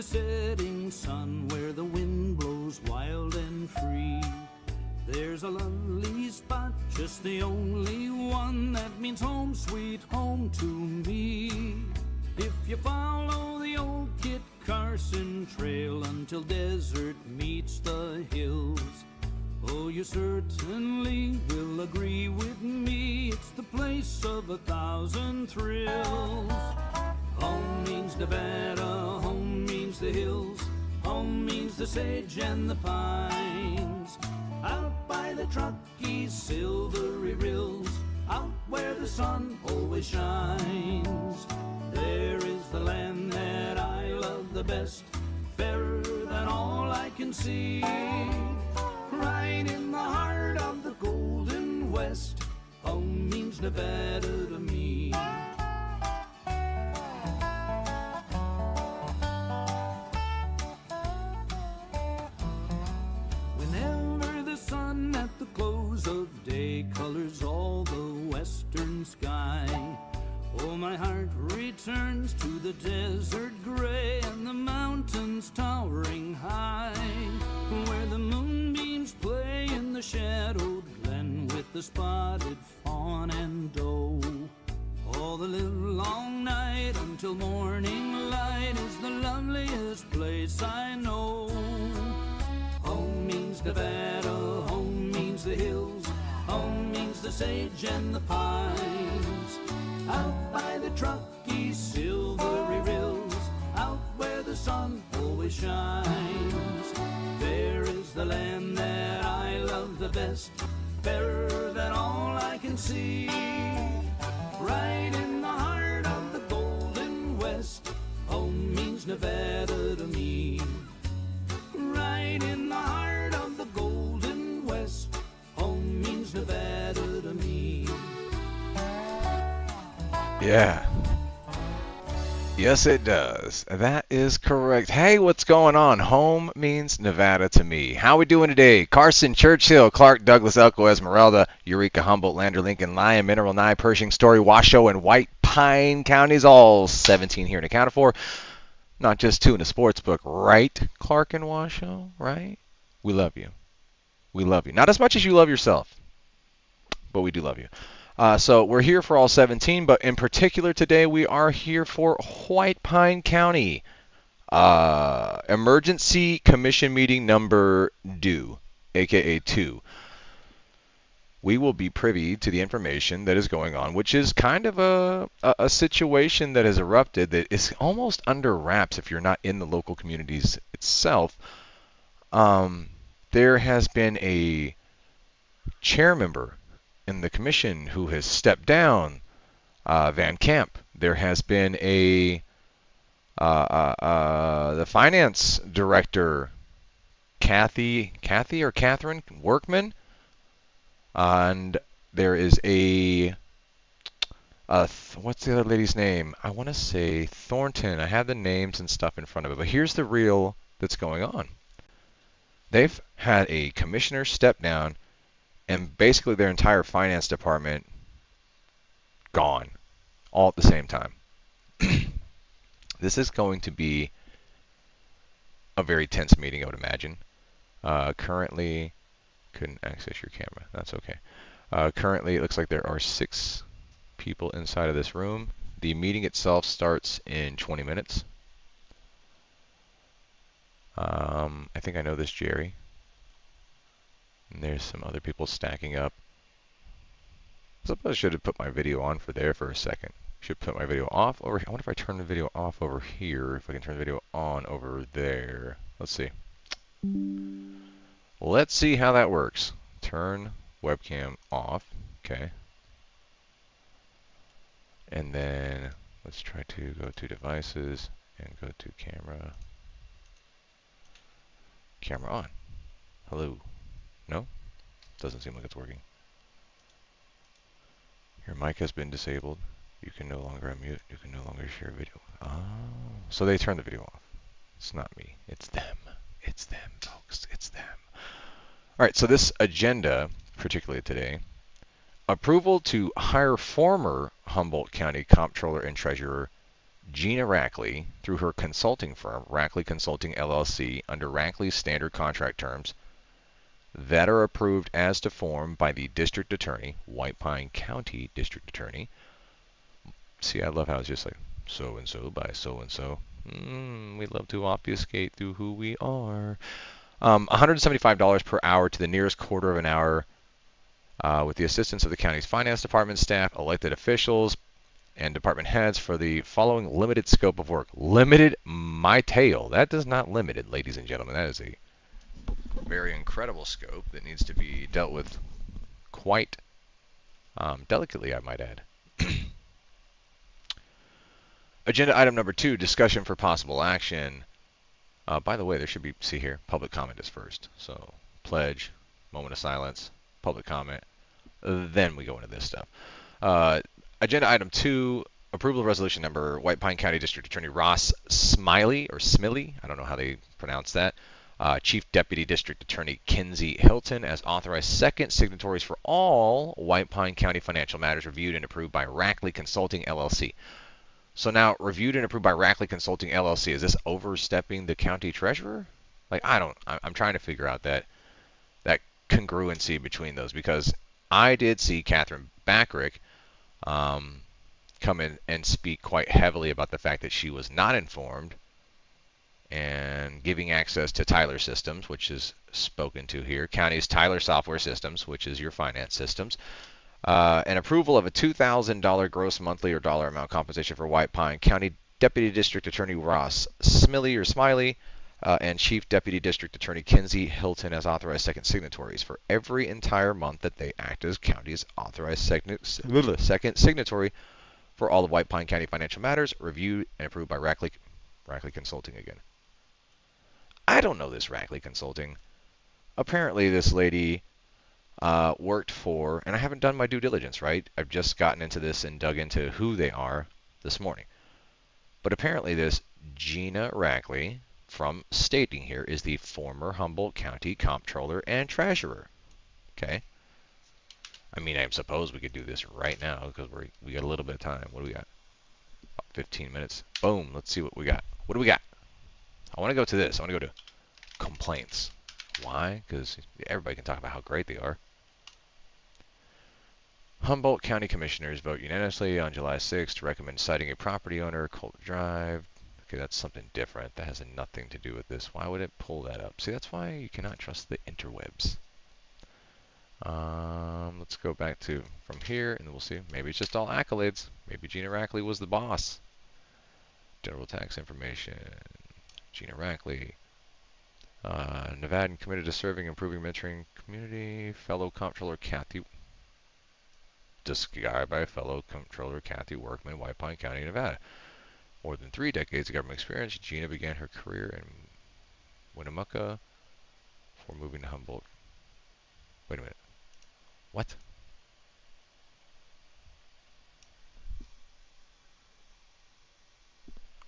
the setting sun where the wind blows wild and free. There's a lovely spot, just the only one that means home, sweet home to me. If you follow the old Kit Carson trail until desert meets the hills, oh, you certainly will agree with me, it's the place of 1,000 thrills. Home means Nevada, home means the hills, home means the sage and the pines. Out by the Truckee's silvery rills, out where the sun always shines. There is the land that I love the best, fairer than all I can see. Right in the heart of the Golden West, home means Nevada to me. Whenever the sun at the close of day colors all the western sky, oh, my heart returns to the desert gray and the mountains towering high, where the moonbeams play in the shadowed glen with the spotted fawn and doe. All the livelong night until morning light is the loveliest place I know. Home means Nevada, home means the hills, home means the sage and the pines. Out by the Truckee's silvery rills, out where the sun always shines. There is the land that I love the best, fairer than all I can see. Right in the heart of the Golden West, home means Nevada to me. Right in the heart of the Golden West, home means Nevada to me. Yeah. Yes, it does. That is correct. Hey, what's going on? Home means Nevada to me. How we doing today? Carson, Churchill, Clark, Douglas, Elko, Esmeralda, Eureka, Humboldt, Lander, Lincoln, Lyon, Mineral, Nye, Pershing, Story, Washoe, and White Pine counties, all 17 here and accounted for. Not just 2 in the sports book, right? Clark and Washoe, right? We love you. We love you. Not as much as you love yourself, but we do love you. So we're here for all 17, but in particular today we are here for White Pine County. Emergency Commission Meeting number 2, aka 2. We will be privy to the information that is going on, which is kind of a situation that has erupted that is almost under wraps if you're not in the local communities itself. There has been a chair member in the commission who has stepped down, Van Camp. There has been the finance director, Kathy or Catherine Workman, and there is what's the other lady's name? I want to say Thornton. I have the names and stuff in front of it, but here's the real that's going on. They've had a commissioner step down, and basically their entire finance department gone, all at the same time. This is going to be a very tense meeting, I would imagine. Currently, couldn't access your camera. That's okay. Currently, it looks like there are 6 people inside of this room. The meeting itself starts in 20 minutes. I think I know this Jerry. And there's some other people stacking up. I suppose I should have put my video on for there for a second. Should put my video off over here. I wonder if I turn the video off over here, if I can turn the video on over there. Let's see. Let's see how that works. Turn webcam off. Okay. And then let's try to go to devices and go to camera. Camera on. Hello. No? Doesn't seem like it's working. Your mic has been disabled. You can no longer unmute. You can no longer share video. Oh, so they turned the video off. It's not me. It's them. It's them, folks. It's them. All right, so this agenda, particularly today, approval to hire former Humboldt County Comptroller and Treasurer Gina Rackley, through her consulting firm, Rackley Consulting LLC, under Rackley's standard contract terms that are approved as to form by the District Attorney, White Pine County District Attorney. See, I love how it's just like so-and-so by so-and-so. We love to obfuscate through who we are. $175 per hour to the nearest quarter of an hour with the assistance of the county's finance department staff, elected officials, and department heads for the following limited scope of work. Limited, my tail. That does not limited, ladies and gentlemen. That is a very incredible scope that needs to be dealt with quite delicately, I might add. Agenda item number 2, discussion for possible action. By the way, there should be, see here, public comment is first. So, pledge, moment of silence, public comment, then we go into this stuff. Agenda item 2, approval of resolution number White Pine County District Attorney Ross Smiley, or Smiley, I don't know how they pronounce that. Chief Deputy District Attorney Kinsey Hilton as authorized second signatories for all White Pine County financial matters reviewed and approved by Rackley Consulting LLC. So now, reviewed and approved by Rackley Consulting LLC, is this overstepping the county treasurer? Like, I'm trying to figure out that congruency between those, because I did see Catherine Backrick come in and speak quite heavily about the fact that she was not informed and giving access to Tyler Systems, which is spoken to here, county's Tyler Software Systems, which is your finance systems, an approval of a $2,000 gross monthly or dollar amount compensation for White Pine County Deputy District Attorney Ross Smiley, and Chief Deputy District Attorney Kinsey Hilton as authorized second signatories for every entire month that they act as county's authorized second signatory for all of White Pine County financial matters, reviewed and approved by Rackley Consulting again. I don't know this Rackley Consulting. Apparently this lady worked for, and I haven't done my due diligence, right? I've just gotten into this and dug into who they are this morning. But apparently this Gina Rackley, from stating here, is the former Humboldt County Comptroller and Treasurer. Okay? I mean, I suppose we could do this right now because we got a little bit of time. What do we got? About 15 minutes. Boom. Let's see what we got. What do we got? I want to go to this. I want to go to complaints. Why? Because everybody can talk about how great they are. Humboldt County Commissioners vote unanimously on July 6th to recommend citing a property owner, Colt Drive. Okay, that's something different. That has nothing to do with this. Why would it pull that up? See, that's why you cannot trust the interwebs. Let's go back to from here, and we'll see. Maybe it's just all accolades. Maybe Gina Rackley was the boss. General tax information. Gina Rackley. Nevadan committed to serving, improving, mentoring community. Fellow Comptroller Kathy. Described by fellow Comptroller Kathy Workman, White Pine County, Nevada. More than 3 decades of government experience, Gina began her career in Winnemucca before moving to Humboldt. Wait a minute. What?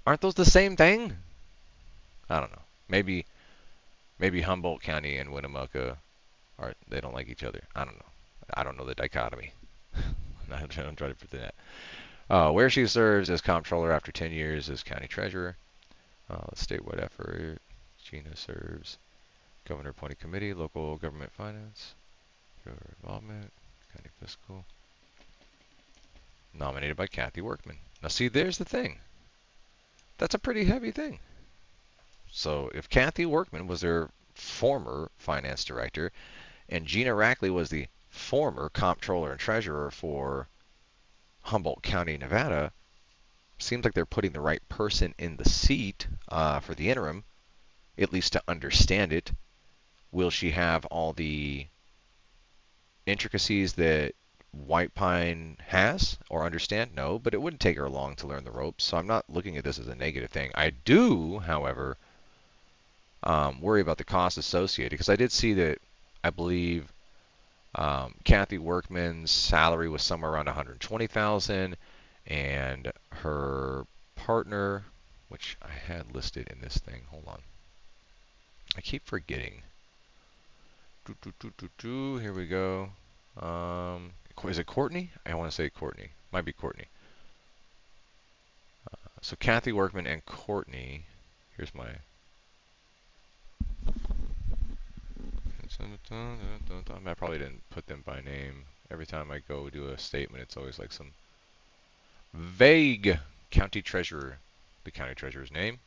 Aren't those the same thing? I don't know. Maybe Humboldt County and Winnemucca they don't like each other. I don't know. I don't know the dichotomy. I'm trying to put that. Where she serves as comptroller after 10 years as county treasurer. Statewide effort. Gina serves governor appointed committee, local government finance, involvement, county fiscal. Nominated by Kathy Workman. Now see, there's the thing. That's a pretty heavy thing. So if Kathy Workman was their former finance director, and Gina Rackley was the former comptroller and treasurer for Humboldt County, Nevada, seems like they're putting the right person in the seat for the interim, at least to understand it. Will she have all the intricacies that White Pine has or understand? No, but it wouldn't take her long to learn the ropes, so I'm not looking at this as a negative thing. I do, however, worry about the costs associated, because I did see that I believe Kathy Workman's salary was somewhere around $120,000, and her partner, which I had listed in this thing, hold on, I keep forgetting. Here we go. Is it Courtney? I want to say Courtney. Might be Courtney. So Kathy Workman and Courtney. Here's my. I probably didn't put them by name. Every time I go do a statement, it's always like some vague county treasurer. The county treasurer's name,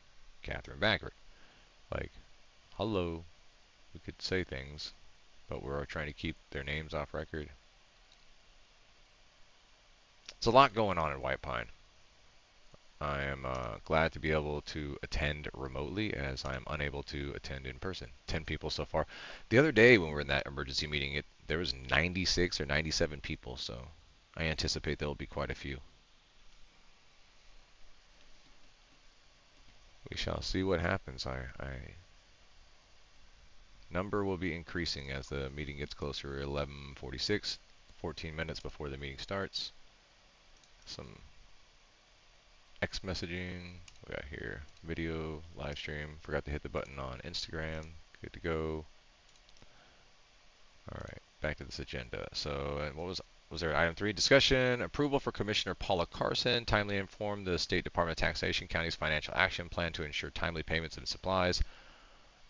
Catherine Baggert. Like, hello. We could say things, but we're trying to keep their names off record. There's a lot going on in White Pine. I am glad to be able to attend remotely as I am unable to attend in person. 10 people so far. The other day when we were in that emergency meeting, there was 96 or 97 people, so I anticipate there will be quite a few. We shall see what happens. Number will be increasing as the meeting gets closer. 11:46, 14 minutes before the meeting starts. Some X messaging. We got here video live stream. Forgot to hit the button on Instagram. Good to go. All right, back to this agenda. So, what was there? Item 3, discussion approval for Commissioner Paula Carson. Timely inform the State Department of Taxation County's financial action plan to ensure timely payments and supplies,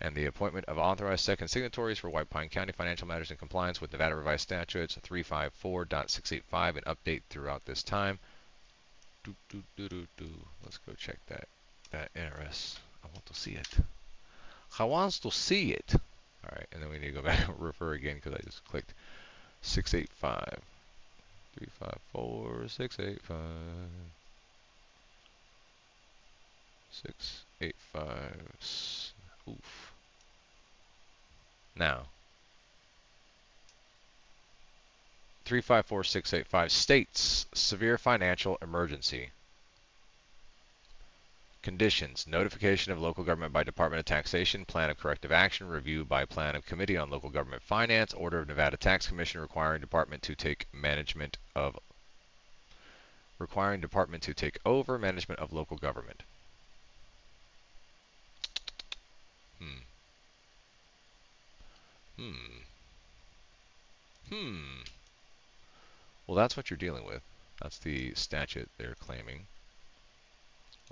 and the appointment of authorized second signatories for White Pine County financial matters in compliance with Nevada Revised Statutes 354.685 and update throughout this time. Let's go check that NRS. I want to see it. I want to see it. All right, and then we need to go back and refer again because I just clicked 685. 354 685 685. Oof. Now 354685 states severe financial emergency. Conditions: notification of local government by Department of Taxation, plan of corrective action, review by plan of Committee on Local Government Finance, order of Nevada Tax Commission requiring department to take over management of local government. Well, that's what you're dealing with. That's the statute they're claiming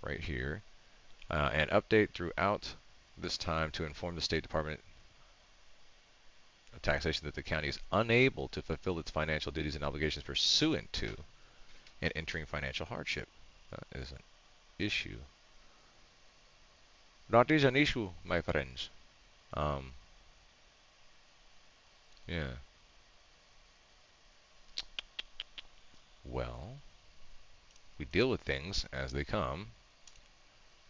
right here. And update throughout this time to inform the State Department of Taxation that the county is unable to fulfill its financial duties and obligations pursuant to and entering financial hardship. That is an issue. That is an issue, my friends. Yeah. Well, we deal with things as they come,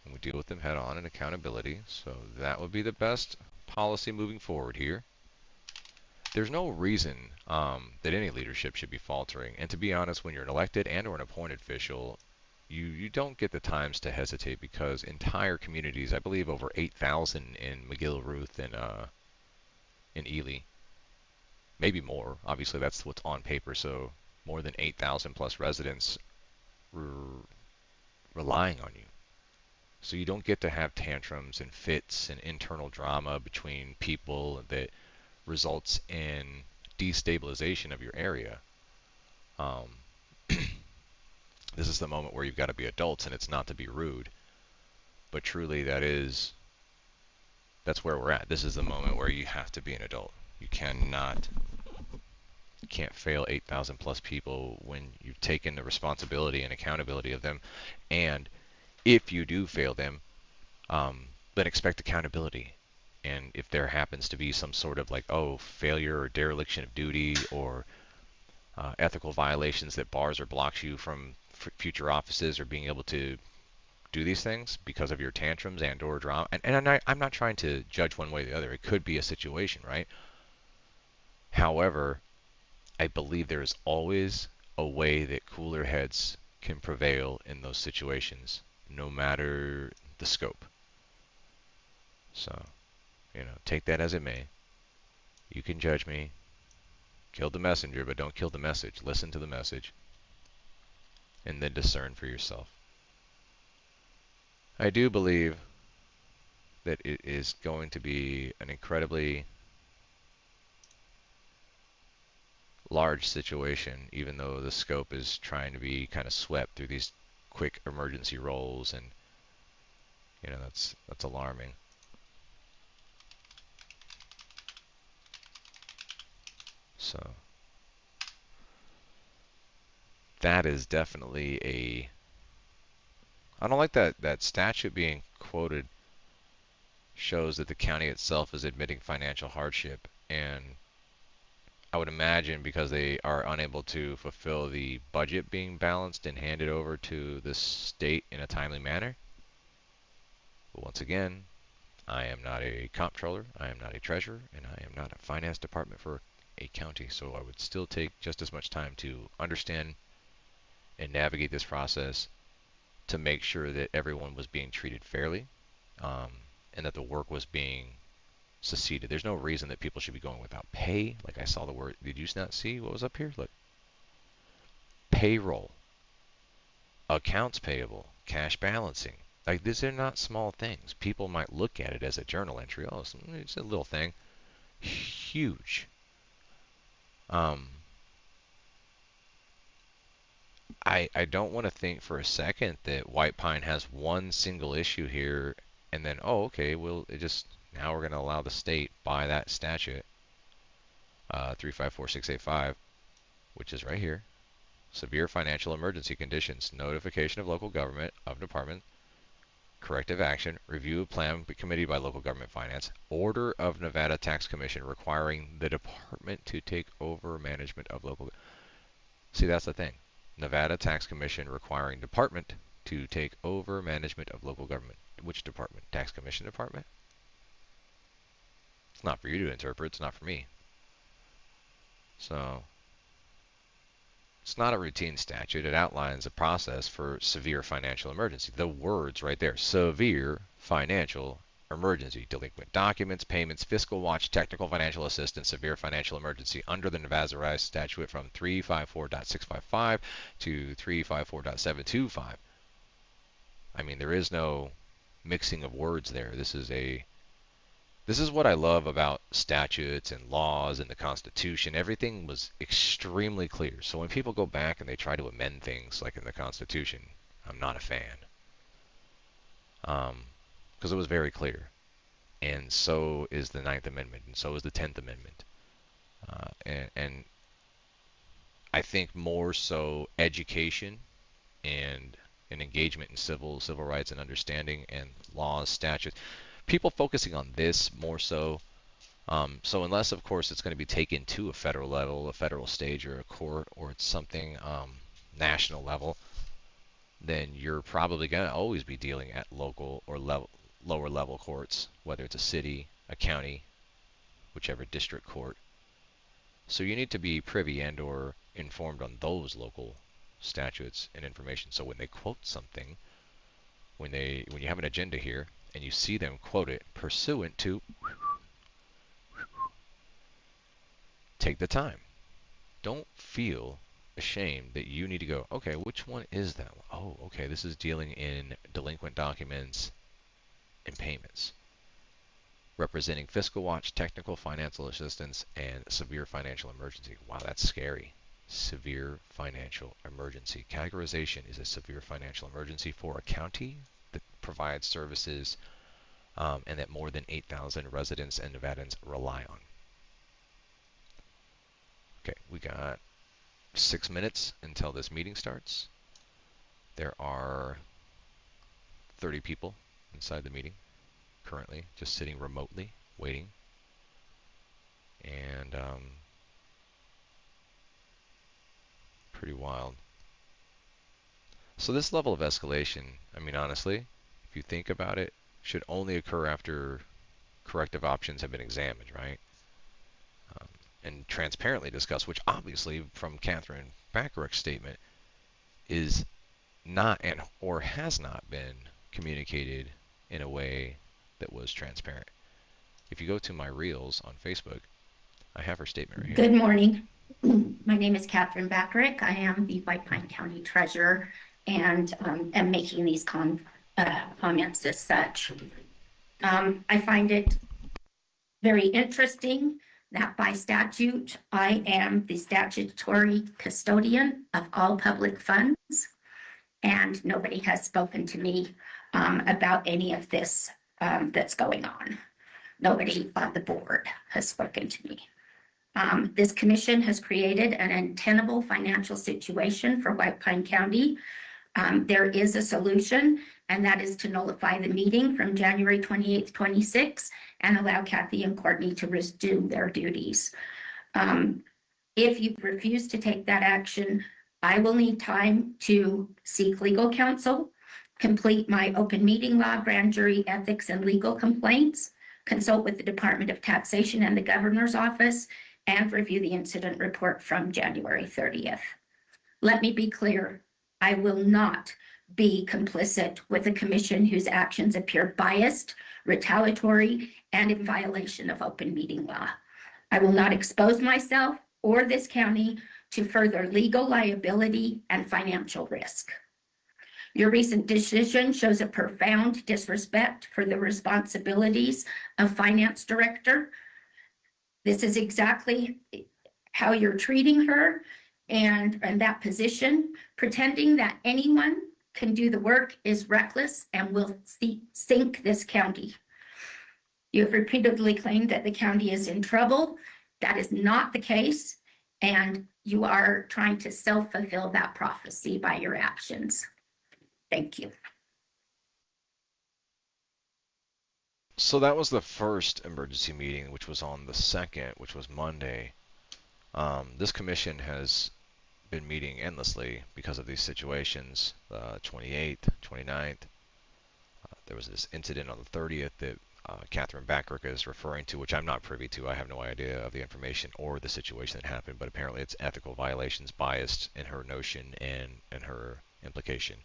and we deal with them head on in accountability. So that would be the best policy moving forward here. There's no reason that any leadership should be faltering. And to be honest, when you're an elected and or an appointed official, you don't get the times to hesitate because entire communities, I believe over 8,000 in McGill, Ruth, and in Ely, maybe more. Obviously, that's what's on paper. So more than 8,000 plus residents relying on you. So you don't get to have tantrums and fits and internal drama between people that results in destabilization of your area. This is the moment where you've got to be adults, and it's not to be rude, but truly that's where we're at. This is the moment where you have to be an adult. You can't fail 8,000 plus people when you've taken the responsibility and accountability of them. And if you do fail them, then expect accountability. And if there happens to be some sort of failure or dereliction of duty or ethical violations that bars or blocks you from future offices or being able to do these things because of your tantrums and or drama, and I'm not trying to judge one way or the other. It could be a situation, right? However, I believe there is always a way that cooler heads can prevail in those situations, no matter the scope. So, take that as it may. You can judge me. Kill the messenger, but don't kill the message. Listen to the message. And then discern for yourself. I do believe that it is going to be an incredibly large situation, even though the scope is trying to be kind of swept through these quick emergency rolls, and that's alarming. So that is definitely a. I don't like that statute being quoted shows that the county itself is admitting financial hardship, and I would imagine because they are unable to fulfill the budget being balanced and handed over to the state in a timely manner. But once again, I am not a comptroller, I am not a treasurer, and I am not a finance department for a county, so I would still take just as much time to understand and navigate this process to make sure that everyone was being treated fairly, and that the work was being succeeded. There's no reason that people should be going without pay. Like I saw the word, did you not see what was up here? Look, payroll, accounts payable, cash balancing. Like these are not small things. People might look at it as a journal entry. Oh, it's a little thing. Huge. Um, I don't want to think for a second that White Pine has one single issue here, and then okay, well now we're going to allow the state by that statute, 354685, which is right here. Severe financial emergency conditions, notification of local government, of department, corrective action, review of plan committee by local government finance, order of Nevada Tax Commission requiring the department to take over management of local. See, that's the thing. Nevada Tax Commission requiring department to take over management of local government. Which department? Tax Commission department? It's not for you to interpret. It's not for me. So it's not a routine statute. It outlines a process for severe financial emergency. The words right there. Severe financial emergency. Delinquent documents, payments, fiscal watch, technical financial assistance, severe financial emergency under the Nevada Revised Statute from 354.655 to 354.725. I mean, there is no mixing of words there. This is what I love about statutes and laws and the Constitution. Everything was extremely clear. So when people go back and they try to amend things like in the Constitution, I'm not a fan. Because it was very clear. And so is the Ninth Amendment, and so is the 10th Amendment. And I think more so education and an engagement in civil rights and understanding and laws, statutes. People focusing on this more so. So unless, of course, it's going to be taken to a federal level, a federal stage, or a court, or it's something national level, then you're probably going to always be dealing at local or lower level courts, whether it's a city, a county, whichever district court. So you need to be privy and or informed on those local statutes and information. So when they quote something, when you have an agenda here and you see them quote it pursuant to, take the time. Don't feel ashamed that you need to go, okay, which one is that? Oh, okay, this is dealing in delinquent documents and payments, representing fiscal watch, technical financial assistance, and severe financial emergency. Wow, that's scary. Severe financial emergency. Categorization is a severe financial emergency for a county that provides services and that more than 8,000 residents and Nevadans rely on. Okay, we got 6 minutes until this meeting starts. There are 30 people inside the meeting currently, just sitting remotely, waiting. And pretty wild. So this level of escalation, I mean, honestly, if you think about it, should only occur after corrective options have been examined, right? And transparently discussed, which obviously, from Catherine Bacharach's statement, is not and or has not been communicated in a way that was transparent. If you go to my reels on Facebook, I have her statement right here. Good morning. My name is Catherine Bacharach. I am the White Pine County Treasurer and am making these comments as such. I find it very interesting that by statute, I am the statutory custodian of all public funds. and nobody has spoken to me about any of this that's going on. Nobody on the board has spoken to me. This commission has created an untenable financial situation for White Pine County. There is a solution, and that is to nullify the meeting from January 28th, 26, and allow Kathy and Courtney to resume their duties. If you refuse to take that action, I will need time to seek legal counsel, complete my open meeting law, grand jury ethics, and legal complaints, consult with the Department of Taxation and the Governor's Office, and review the incident report from January 30th. Let me be clear, I will not be complicit with a commission whose actions appear biased, retaliatory, and in violation of open meeting law. I will not expose myself or this county to further legal liability and financial risk. Your recent decision shows a profound disrespect for the responsibilities of finance director. This is exactly how you're treating her and that position. Pretending that anyone can do the work is reckless and will sink this county. You have repeatedly claimed that the county is in trouble. That is not the case, and you are trying to self-fulfill that prophecy by your actions. Thank you. So that was the first emergency meeting, which was on the 2nd, which was Monday. This commission has been meeting endlessly because of these situations. 28th, 29th. There was this incident on the 30th that Catherine Backrick is referring to, which I'm not privy to. I have no idea of the information or the situation that happened, but apparently it's ethical violations, biased in her notion and her implication.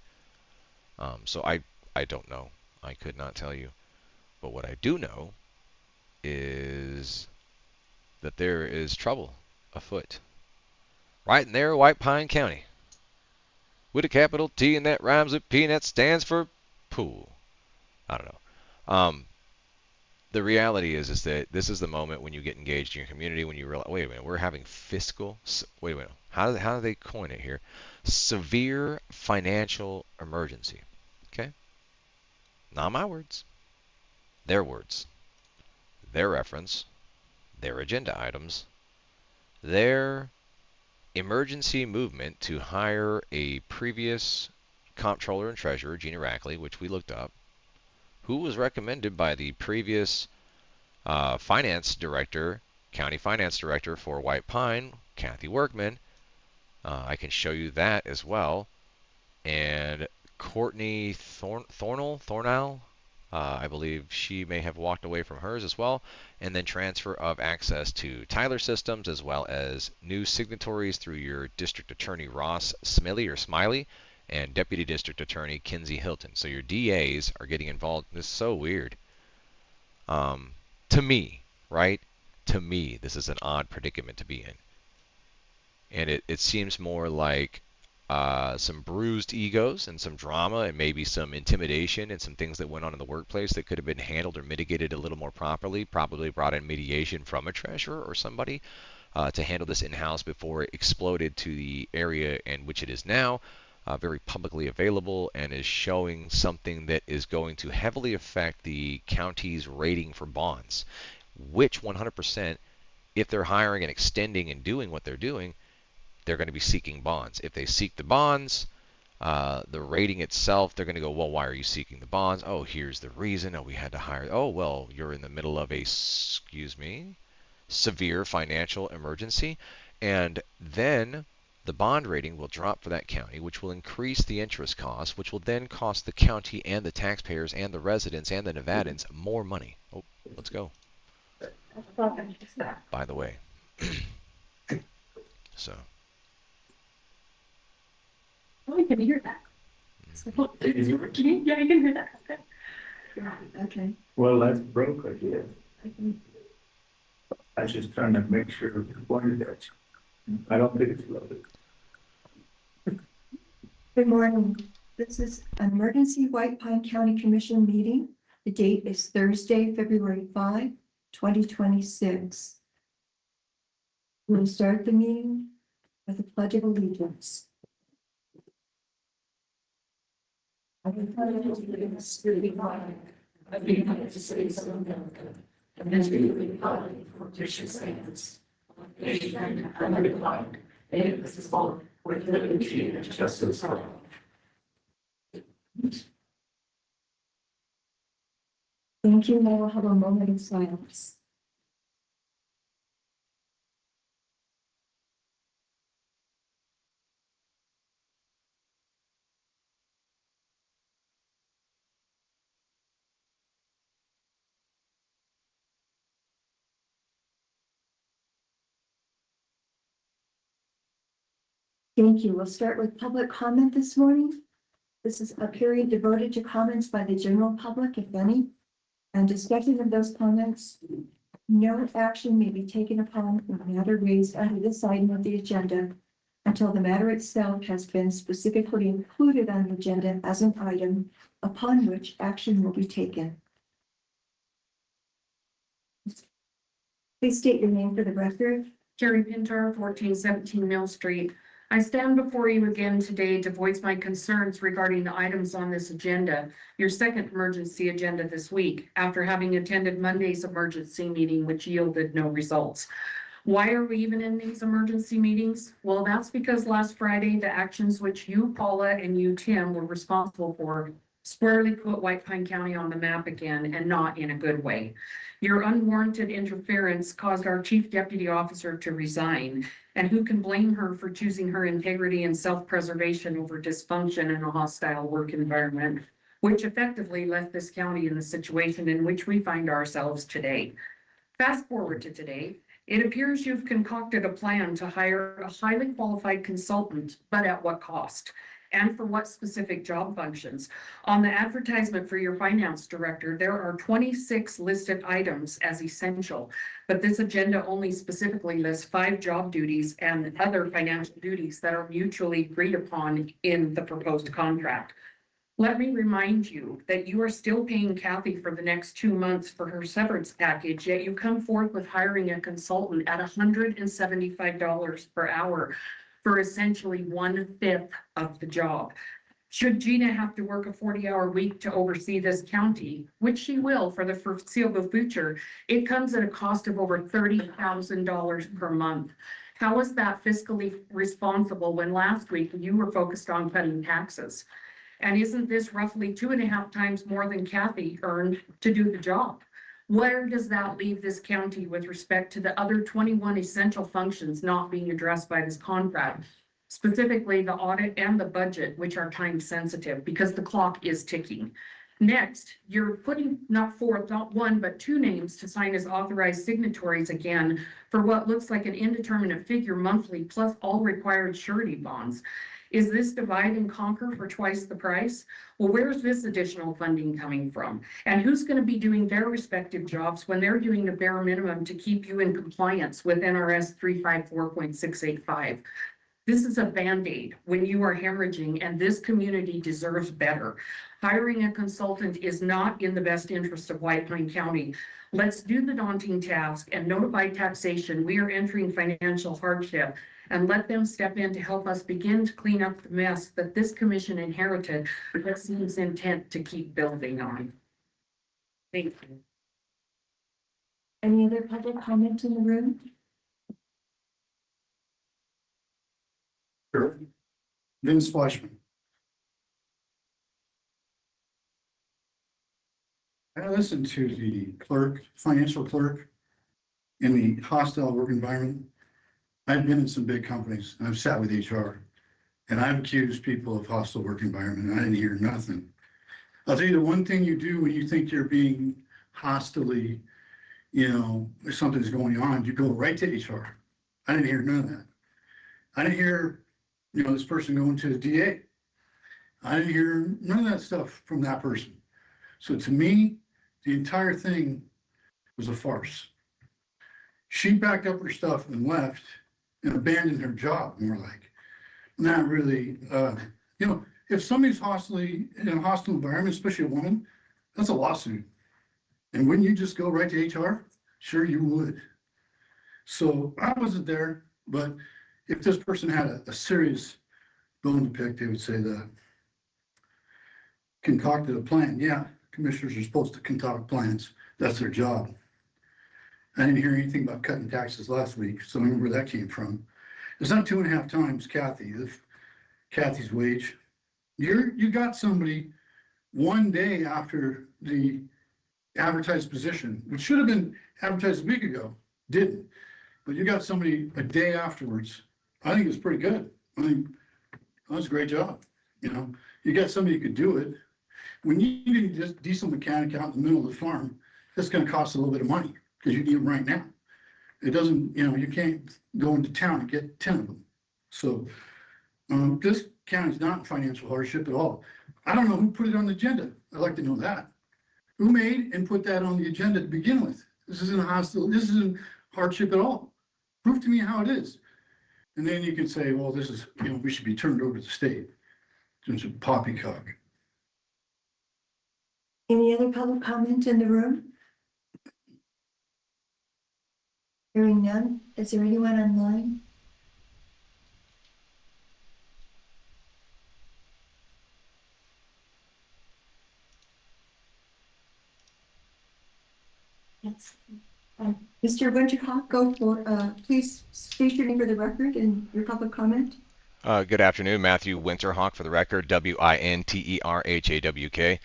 So I don't know. I could not tell you. But what I do know is that there is trouble afoot. Right in there, White Pine County. With a capital T and that rhymes with P and that stands for pool. I don't know. The reality is that this is the moment when you get engaged in your community, when you realize, wait a minute, we're having wait a minute, how do they coin it here? Severe financial emergency. Okay? Not my words. Their words. Their reference. Their agenda items. Their emergency movement to hire a previous comptroller and treasurer, Gina Rackley, which we looked up, who was recommended by the previous finance director, county finance director for White Pine, Kathy Workman. I can show you that as well. And Courtney Thornall, I believe she may have walked away from hers as well. And then transfer of access to Tyler Systems, as well as new signatories through your district attorney Ross Smiley and deputy district attorney Kinsey Hilton. So your DAs are getting involved. This is so weird. To me, right? To me, this is an odd predicament to be in. And it seems more like some bruised egos and some drama and maybe some intimidation and some things that went on in the workplace that could have been handled or mitigated a little more properly, probably brought in mediation from a treasurer or somebody to handle this in-house before it exploded to the area in which it is now, very publicly available, and is showing something that is going to heavily affect the county's rating for bonds, which 100%, if they're hiring and extending and doing what they're doing, they're going to be seeking bonds. If they seek the bonds, the rating itself, they're going to go, well, why are you seeking the bonds? Oh, here's the reason. Oh, we had to hire. Oh, well, you're in the middle of a, severe financial emergency. And then the bond rating will drop for that county, which will increase the interest cost, which will then cost the county and the taxpayers and the residents and the Nevadans more money. Oh, let's go. By the way. So. Oh, you can hear that. Yeah, you can hear that. Okay. Okay. Well, that's broke, I guess. I was just trying to make sure we pointed at you. I don't think it's loaded. Good morning. This is an emergency White Pine County Commission meeting. The date is Thursday, February 5, 2026. We'll start the meeting with a pledge of allegiance. I pledge allegiance to the flag of the United States of America and to the republic for which it stands, one nation, under God, indivisible, with liberty and justice for all. Thank you. We'll start the meeting with a pledge of allegiance. I pledge allegiance to the flag of the United States of America and to the republic for which it stands, one nation, under God, indivisible, with liberty and justice for all. I think it's really hard. I think I have to say something. And it's really hard for dishes hands. I'm really hard. And this is all with the machine, just as hard. Thank you. Now we'll have a moment of silence. Thank you. We'll start with public comment this morning. This is a period devoted to comments by the general public, if any, and discussion of those comments. No action may be taken upon the matter raised under this item of the agenda until the matter itself has been specifically included on the agenda as an item upon which action will be taken. Please state your name for the record. Jerry Pintar, 1417 Mill Street. I stand before you again today to voice my concerns regarding the items on this agenda, your second emergency agenda this week, after having attended Monday's emergency meeting, which yielded no results. Why are we even in these emergency meetings? Well, that's because last Friday, the actions which you, Paula, and you, Tim, were responsible for squarely put White Pine County on the map again, and not in a good way. Your unwarranted interference caused our chief deputy officer to resign, and who can blame her for choosing her integrity and self-preservation over dysfunction in a hostile work environment, which effectively left this county in the situation in which we find ourselves today. Fast forward to today, it appears you've concocted a plan to hire a highly qualified consultant, but at what cost? And for what specific job functions? On the advertisement for your finance director, there are 26 listed items as essential, but this agenda only specifically lists 5 job duties and other financial duties that are mutually agreed upon in the proposed contract. Let me remind you that you are still paying Kathy for the next 2 months for her severance package, yet you come forth with hiring a consultant at $175 per hour for essentially 1/5 of the job. Should Gina have to work a 40-hour week to oversee this county, which she will for the foreseeable future, it comes at a cost of over $30,000 per month. How is that fiscally responsible when last week you were focused on cutting taxes? And isn't this roughly 2.5 times more than Kathy earned to do the job? Where does that leave this county with respect to the other 21 essential functions not being addressed by this contract? Specifically the audit and the budget, which are time sensitive because the clock is ticking. Next, you're putting not 1, but 2 names to sign as authorized signatories again for what looks like an indeterminate figure monthly plus all required surety bonds. Is this divide and conquer for twice the price? Well, where's this additional funding coming from? And who's going to be doing their respective jobs when they're doing the bare minimum to keep you in compliance with NRS 354.685? This is a Band-Aid when you are hemorrhaging, and this community deserves better. Hiring a consultant is not in the best interest of White Pine County. Let's do the daunting task and notify taxation we are entering financial hardship, and let them step in to help us begin to clean up the mess that this commission inherited that seems intent to keep building on. Thank you. Any other public comment in the room? Sure. Vince Fleischman. I listened to the clerk, financial clerk in the hostile work environment. I've been in some big companies and I've sat with HR and I've accused people of hostile work environment and I didn't hear nothing. I'll tell you the one thing you do when you think you're being hostily, if something's going on, you go right to HR. I didn't hear none of that. I didn't hear, this person going to the DA. I didn't hear none of that stuff from that person. So to me, the entire thing was a farce. She backed up her stuff and left and abandoned her job, more like. Not really, if somebody's hostily in a hostile environment, especially a woman, that's a lawsuit. And wouldn't you just go right to HR? Sure, you would. So I wasn't there, but if this person had a serious bone to pick, they would say that. concocted a plan. Yeah, commissioners are supposed to concoct plans. That's their job. I didn't hear anything about cutting taxes last week, so I don't know where that came from. It's not 2.5 times Kathy's wage. You got somebody one day after the advertised position, which should have been advertised a week ago, didn't. But you got somebody a day afterwards. I think it's pretty good. I think that's a great job. You know, you got somebody who could do it. When you need a diesel mechanic out in the middle of the farm, that's gonna cost a little bit of money because you need them right now. It doesn't, you know, you can't go into town and get 10 of them. So this county's not in financial hardship at all. I don't know who put it on the agenda. I'd like to know that. Who made and put that on the agenda to begin with? This isn't this isn't hardship at all. Prove to me how it is. And then you can say, well, this is, you know, we should be turned over to the state. It's a poppycock. Any other public comment in the room? Hearing none, is there anyone online? Yes. Mr. Winterhawk, go for, please state your name for the record and your public comment. Good afternoon, Matthew Winterhawk for the record, Winterhawk.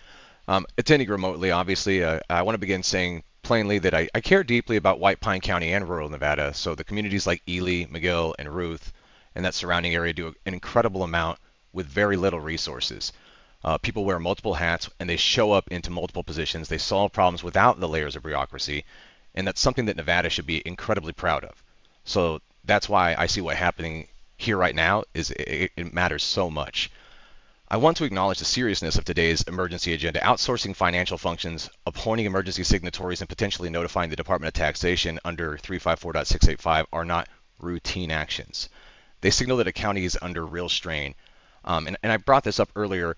Attending remotely, obviously, I want to begin saying plainly that I care deeply about White Pine County and rural Nevada. So the communities like Ely, McGill, and Ruth, and that surrounding area do an incredible amount with very little resources. People wear multiple hats and they show up into multiple positions. They solve problems without the layers of bureaucracy, and that's something that Nevada should be incredibly proud of. So that's why I see what's happening here right now is it matters so much. I want to acknowledge the seriousness of today's emergency agenda. Outsourcing financial functions, appointing emergency signatories, and potentially notifying the Department of Taxation under 354.685 are not routine actions. They signal that a county is under real strain. And I brought this up earlier.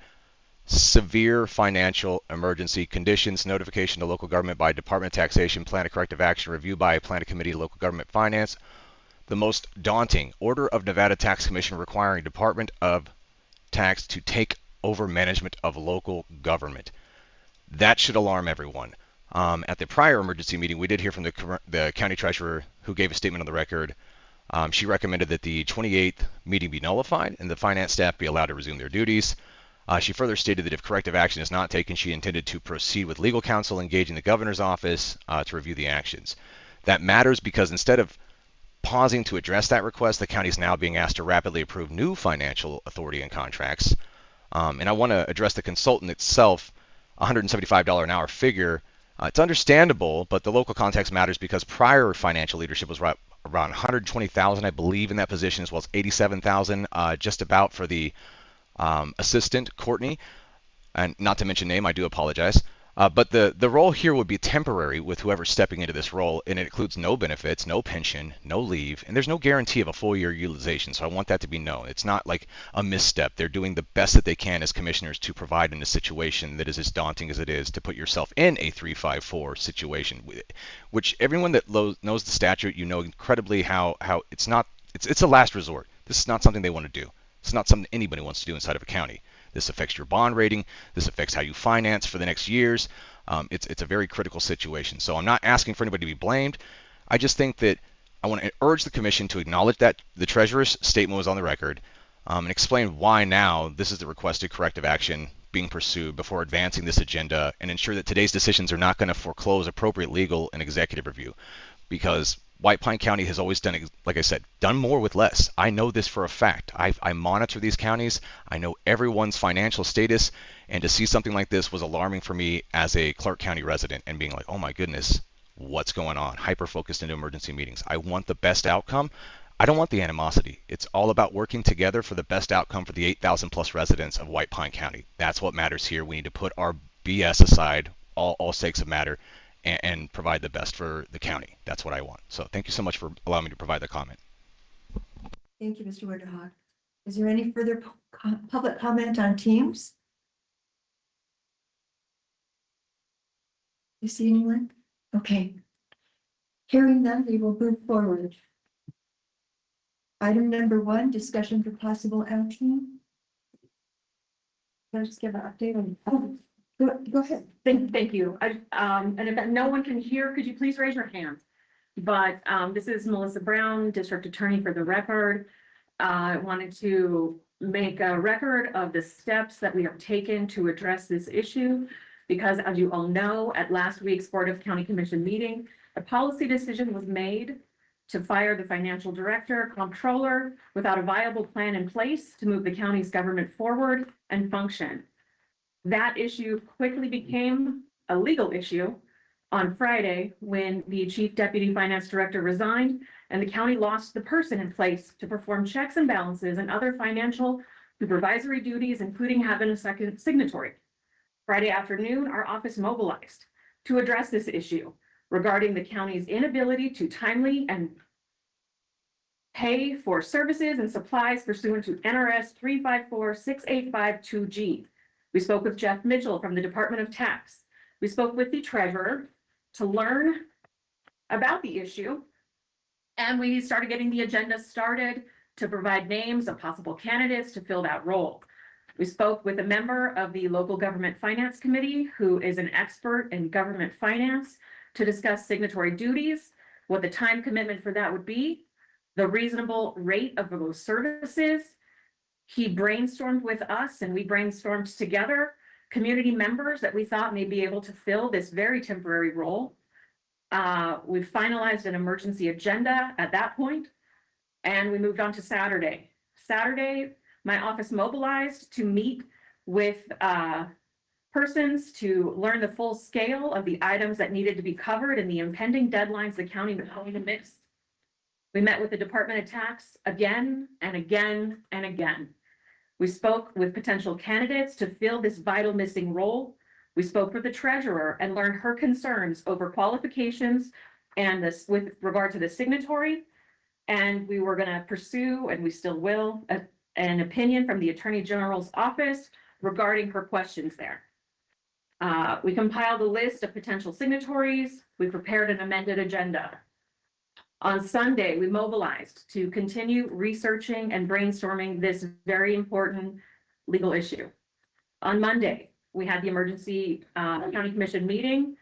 Severe financial emergency conditions, notification to local government by Department of Taxation, plan of corrective action, review by plan of committee to local government finance. The most daunting, Order of Nevada Tax Commission requiring Department of Tax to take over management of local government. That should alarm everyone. At the prior emergency meeting, we did hear from the county treasurer who gave a statement on the record. She recommended that the 28th meeting be nullified and the finance staff be allowed to resume their duties. She further stated that if corrective action is not taken, she intended to proceed with legal counsel engaging the governor's office to review the actions. That matters because instead of pausing to address that request, the county is now being asked to rapidly approve new financial authority and contracts. And I want to address the consultant itself, $175 an hour figure. It's understandable, but the local context matters because prior financial leadership was around 120,000, I believe, in that position, as well as 87,000 just about for the assistant, Courtney. And not to mention name, I do apologize. But the role here would be temporary with whoever's stepping into this role, and it includes no benefits, no pension, no leave, and there's no guarantee of a full year utilization. So I want that to be known. It's not like a misstep. They're doing the best that they can as commissioners to provide in a situation that is as daunting as it is to put yourself in a 354 situation, which everyone that knows the statute, you know incredibly how it's a last resort. This is not something they want to do. It's not something anybody wants to do inside of a county. This affects your bond rating. This affects how you finance for the next years. It's a very critical situation. So I'm not asking for anybody to be blamed. I just think that I want to urge the commission to acknowledge that the treasurer's statement was on the record and explain why now this is the requested corrective action being pursued before advancing this agenda, and ensure that today's decisions are not going to foreclose appropriate legal and executive review. Because White Pine County has always done, like I said, done more with less. I know this for a fact. I monitor these counties. I know everyone's financial status, and to see something like this was alarming for me as a Clark County resident and being like, oh my goodness, what's going on? Hyper-focused into emergency meetings. I want the best outcome. I don't want the animosity. It's all about working together for the best outcome for the 8,000 plus residents of White Pine County. That's what matters here. We need to put our BS aside, all stakes of matter, and provide the best for the county. That's what I want. So thank you so much for allowing me to provide the comment. Thank you, Mr. Winterhawk. Is there any further public comment on Teams? You see anyone? Okay. Hearing none, we will move forward. Item number 1, discussion for possible action. Can I just give an update on, go ahead. Thank you. And if no one can hear, could you please raise your hand? But, this is Melissa Brown, District Attorney for the record. I wanted to make a record of the steps that we have taken to address this issue. Because as you all know, at last week's Board of County Commission meeting, a policy decision was made to fire the financial director, comptroller, without a viable plan in place to move the county's government forward and function. That issue quickly became a legal issue on Friday when the chief deputy finance director resigned and the county lost the person in place to perform checks and balances and other financial supervisory duties, including having a second signatory. Friday afternoon, our office mobilized to address this issue regarding the county's inability to timely and pay for services and supplies pursuant to NRS 3546852G. We spoke with Jeff Mitchell from the Department of Tax. We spoke with the treasurer to learn about the issue. And we started getting the agenda started to provide names of possible candidates to fill that role. We spoke with a member of the Local Government Finance Committee, who is an expert in government finance, to discuss signatory duties, what the time commitment for that would be, the reasonable rate of those services. He brainstormed with us and we brainstormed together community members that we thought may be able to fill this very temporary role. We finalized an emergency agenda at that point, and we moved on to Saturday. Saturday, my office mobilized to meet with persons to learn the full scale of the items that needed to be covered and the impending deadlines the county was going to miss. We met with the Department of Tax again and again and again. We spoke with potential candidates to fill this vital missing role. We spoke with the treasurer and learned her concerns over qualifications and this with regard to the signatory. And we were going to pursue, and we still will, an opinion from the Attorney General's office regarding her questions there. We compiled a list of potential signatories. We prepared an amended agenda. On Sunday, we mobilized to continue researching and brainstorming this very important legal issue. On Monday, we had the emergency county commission meeting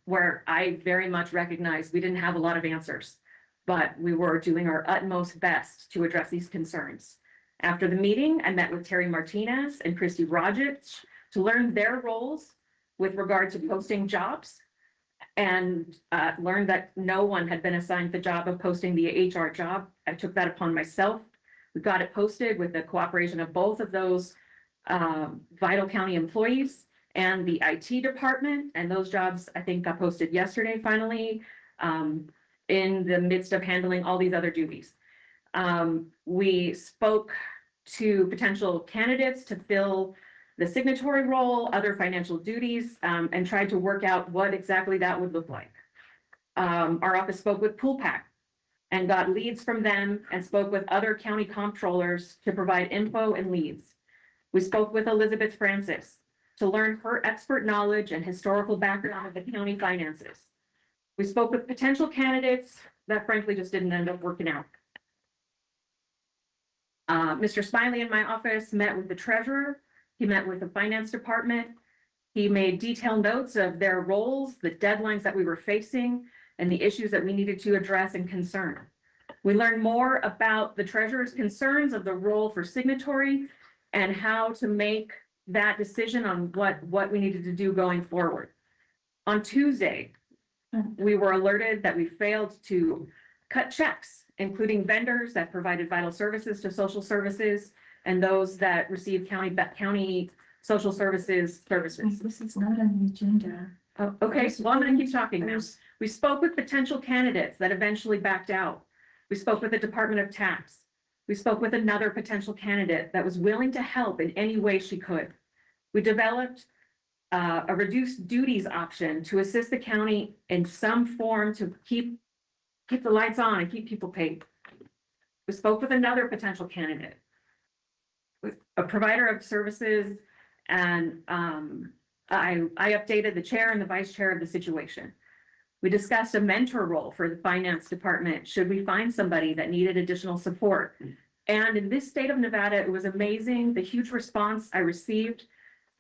where I very much recognized we didn't have a lot of answers, but we were doing our utmost best to address these concerns. After the meeting, I met with Terry Martinez and Christy Rogich to learn their roles with regard to posting jobs, and learned that no one had been assigned the job of posting the HR job. I took that upon myself. We got it posted with the cooperation of both of those Vital County employees and the IT department. And those jobs, I think, got posted yesterday, finally, in the midst of handling all these other duties. We spoke to potential candidates to fill the signatory role, other financial duties, and tried to work out what exactly that would look like. Our office spoke with PoolPack and got leads from them and spoke with other county comptrollers to provide info and leads. We spoke with Elizabeth Francis to learn her expert knowledge and historical background of the county finances. We spoke with potential candidates that frankly just didn't end up working out. Mr. Smiley in my office met with the treasurer. He met with the finance department. He made detailed notes of their roles, the deadlines that we were facing, and the issues that we needed to address and concern. We learned more about the treasurer's concerns of the role for signatory and how to make that decision on what we needed to do going forward. On Tuesday, we were alerted that we failed to cut checks, including vendors that provided vital services to social services and those that receive county social services. This is not on the agenda. Oh, okay, so I'm gonna keep talking now. We spoke with potential candidates that eventually backed out. We spoke with the Department of Tax. We spoke with another potential candidate that was willing to help in any way she could. We developed a reduced duties option to assist the county in some form to keep the lights on and keep people paid. We spoke with another potential candidate, with a provider of services, and I updated the chair and the vice chair of the situation. We discussed a mentor role for the finance department should we find somebody that needed additional support. And in this state of Nevada, it was amazing, the huge response I received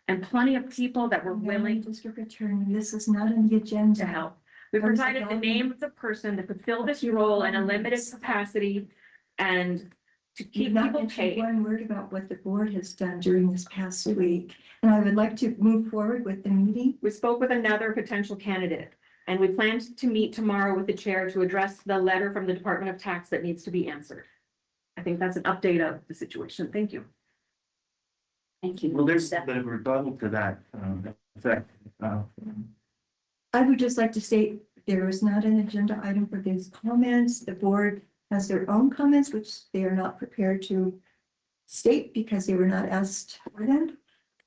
and plenty of people that were willing District Attorney, this is not on the agenda. to help. We I was provided the about- name of the person that could fill this role in a limited capacity and to You've keep not people mentioned paid. one word about what the board has done during this past week. And I would like to move forward with the meeting. We spoke with another potential candidate, and we planned to meet tomorrow with the chair to address the letter from the Department of Tax that needs to be answered. I think that's an update of the situation. Thank you. Thank you. Well, there's a bit of a rebuttal to that, effect. I would just like to state there is not an agenda item for these comments. The board has their own comments, which they are not prepared to state because they were not asked for them.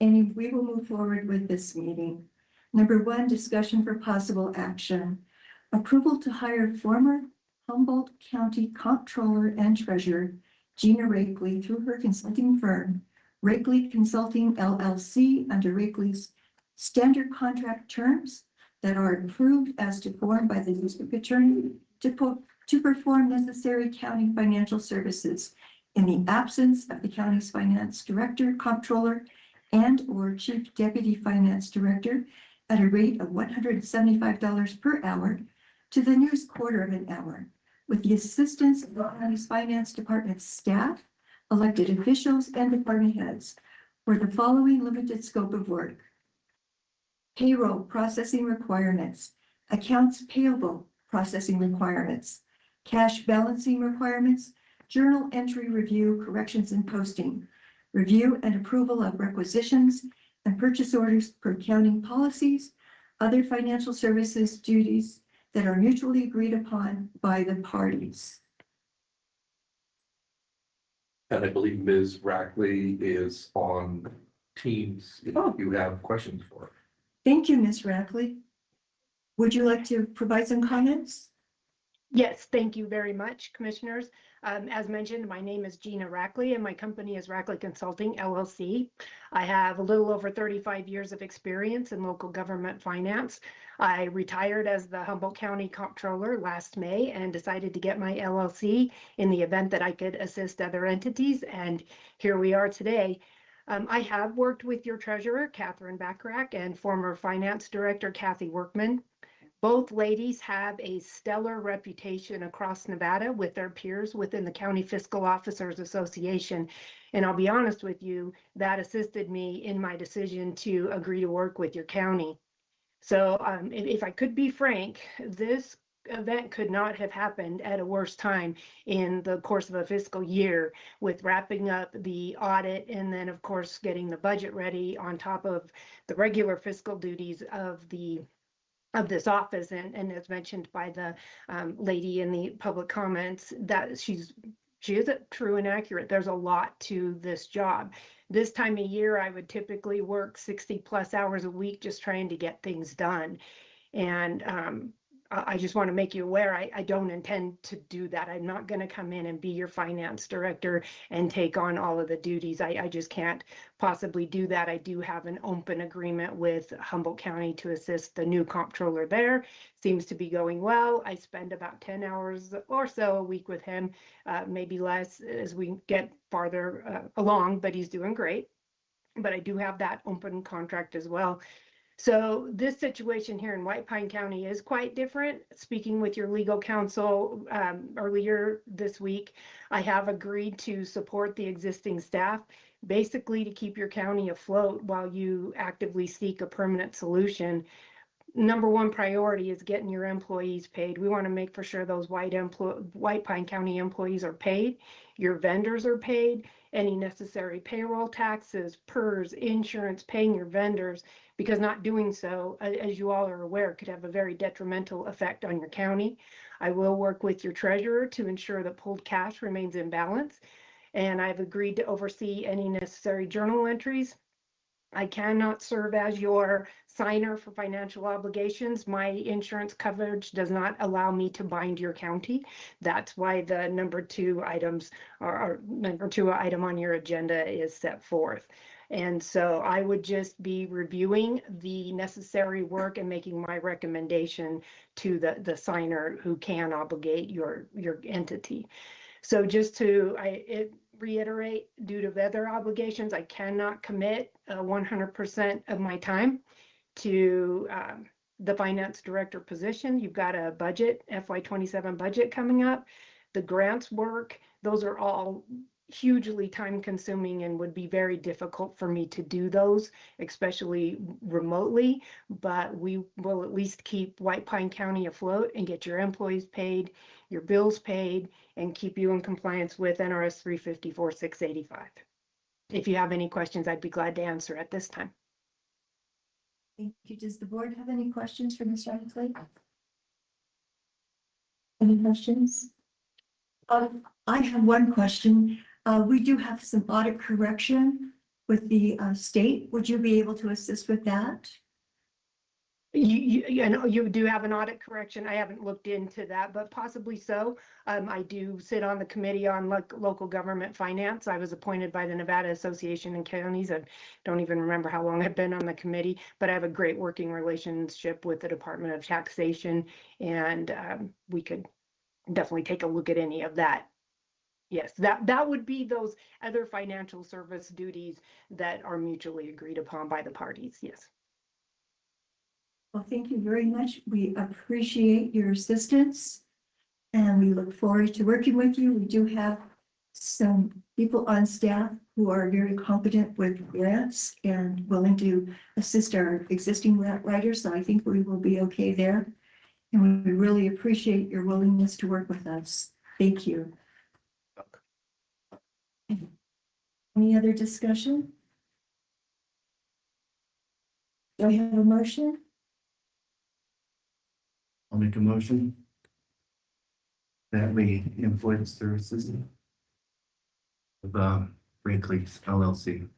And we will move forward with this meeting. Number one, discussion for possible action. Approval to hire former Humboldt County Comptroller and Treasurer Gina Rakely through her consulting firm, Rakely Consulting LLC, under Rakely's standard contract terms that are approved as to form by the district attorney to perform necessary county financial services in the absence of the county's finance director, comptroller, and/or chief deputy finance director at a rate of $175 per hour to the nearest quarter of an hour, with the assistance of the county's finance department staff, elected officials, and department heads for the following limited scope of work: payroll processing requirements, accounts payable processing requirements, cash balancing requirements, journal entry review, corrections and posting, review and approval of requisitions and purchase orders per county policies, other financial services duties that are mutually agreed upon by the parties. And I believe Ms. Rackley is on Teams if Oh. you have questions for her. Thank you, Ms. Rackley. Would you like to provide some comments? Yes, thank you very much, commissioners. As mentioned, my name is Gina Rackley and my company is Rackley Consulting LLC. I have a little over 35 years of experience in local government finance. I retired as the Humboldt County Comptroller last May and decided to get my LLC in the event that I could assist other entities, and here we are today. I have worked with your treasurer, Catherine Backrack, and former finance director, Kathy Workman. Both ladies have a stellar reputation across Nevada with their peers within the County Fiscal Officers Association. And I'll be honest with you, that assisted me in my decision to agree to work with your county. So if I could be frank, this event could not have happened at a worse time in the course of a fiscal year, with wrapping up the audit and then of course getting the budget ready on top of the regular fiscal duties of this office. And as mentioned by the lady in the public comments, that she is true and accurate. There's a lot to this job. This time of year, I would typically work 60+ hours a week just trying to get things done. And I just want to make you aware, I don't intend to do that. I'm not going to come in and be your finance director and take on all of the duties. I just can't possibly do that. I do have an open agreement with Humboldt County to assist the new comptroller there. Seems to be going well. I spend about 10 hours or so a week with him, maybe less as we get farther along, but he's doing great. But I do have that open contract as well. So this situation here in White Pine County is quite different. Speaking with your legal counsel earlier this week, I have agreed to support the existing staff, basically to keep your county afloat while you actively seek a permanent solution. Number one priority is getting your employees paid. We want to make for sure those White Pine County employees are paid, your vendors are paid, any necessary payroll taxes, PERS, insurance, paying your vendors, because not doing so, as you all are aware, could have a very detrimental effect on your county. I will work with your treasurer to ensure that pulled cash remains in balance, and I've agreed to oversee any necessary journal entries. I cannot serve as your signer for financial obligations. My insurance coverage does not allow me to bind your county. That's why the number two item on your agenda is set forth. And so I would just be reviewing the necessary work and making my recommendation to the signer who can obligate your entity. So just to, reiterate, due to weather obligations, I cannot commit 100% of my time to the finance director position. You've got a budget, FY27 budget coming up. The grants work, those are all hugely time consuming and would be very difficult for me to do those, especially remotely. But we will at least keep White Pine County afloat and get your employees paid, your bills paid, and keep you in compliance with NRS 354-685. If you have any questions, I'd be glad to answer at this time. Thank you. Does the board have any questions for Ms. Rackley? Any questions? I have one question. We do have some audit correction with the state. Would you be able to assist with that? You know, you do have an audit correction. I haven't looked into that, but possibly so. I do sit on the committee on local government finance. I was appointed by the Nevada Association and Counties. I don't even remember how long I've been on the committee, but I have a great working relationship with the Department of Taxation, and we could definitely take a look at any of that. Yes, that would be those other financial service duties that are mutually agreed upon by the parties. Yes. Well, thank you very much. We appreciate your assistance and we look forward to working with you. We do have some people on staff who are very competent with grants and willing to assist our existing grant writers. So I think we will be okay there. And we really appreciate your willingness to work with us. Thank you. Any other discussion? Do I have a motion? I'll make a motion that we employ the services of Brinkley's LLC.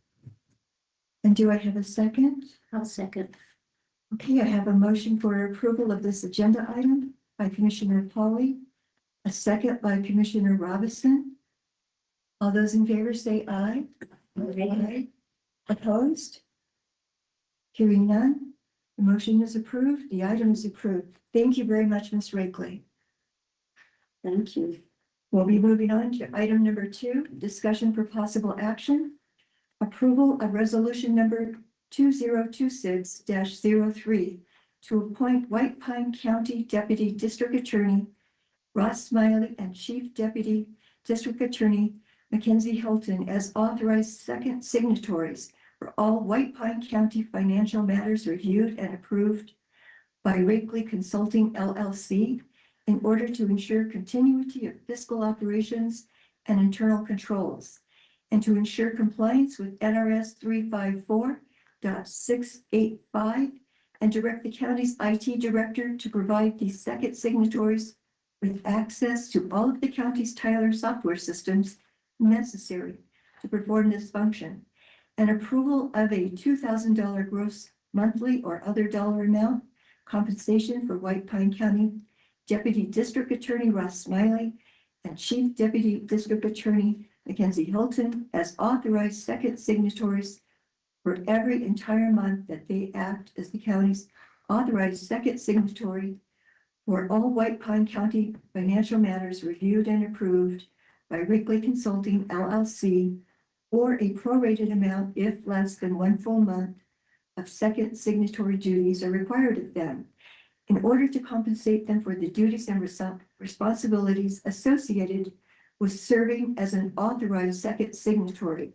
And do I have a second? I'll second. Okay, I have a motion for approval of this agenda item by Commissioner Pauly, a second by Commissioner Robinson. All those in favor say aye. Aye. Opposed? Hearing none, the motion is approved. The item is approved. Thank you very much, Ms. Rakely. Thank you. We'll be moving on to item number 2, discussion for possible action. Approval of resolution number 2026-03 to appoint White Pine County Deputy District Attorney Ross Smiley and Chief Deputy District Attorney Mackenzie Hilton as authorized second signatories for all White Pine County financial matters reviewed and approved by Rakely Consulting LLC in order to ensure continuity of fiscal operations and internal controls, and to ensure compliance with NRS 354.685 and direct the county's IT director to provide the second signatories with access to all of the county's Tyler software systems necessary to perform this function, and approval of a $2,000 gross monthly or other dollar amount compensation for White Pine County Deputy District Attorney Ross Smiley and Chief Deputy District Attorney Mackenzie Hilton as authorized second signatories for every entire month that they act as the county's authorized second signatory for all White Pine County financial matters reviewed and approved by Rakely Consulting LLC, or a prorated amount if less than 1 full month of second signatory duties are required of them, in order to compensate them for the duties and responsibilities associated with serving as an authorized second signatory.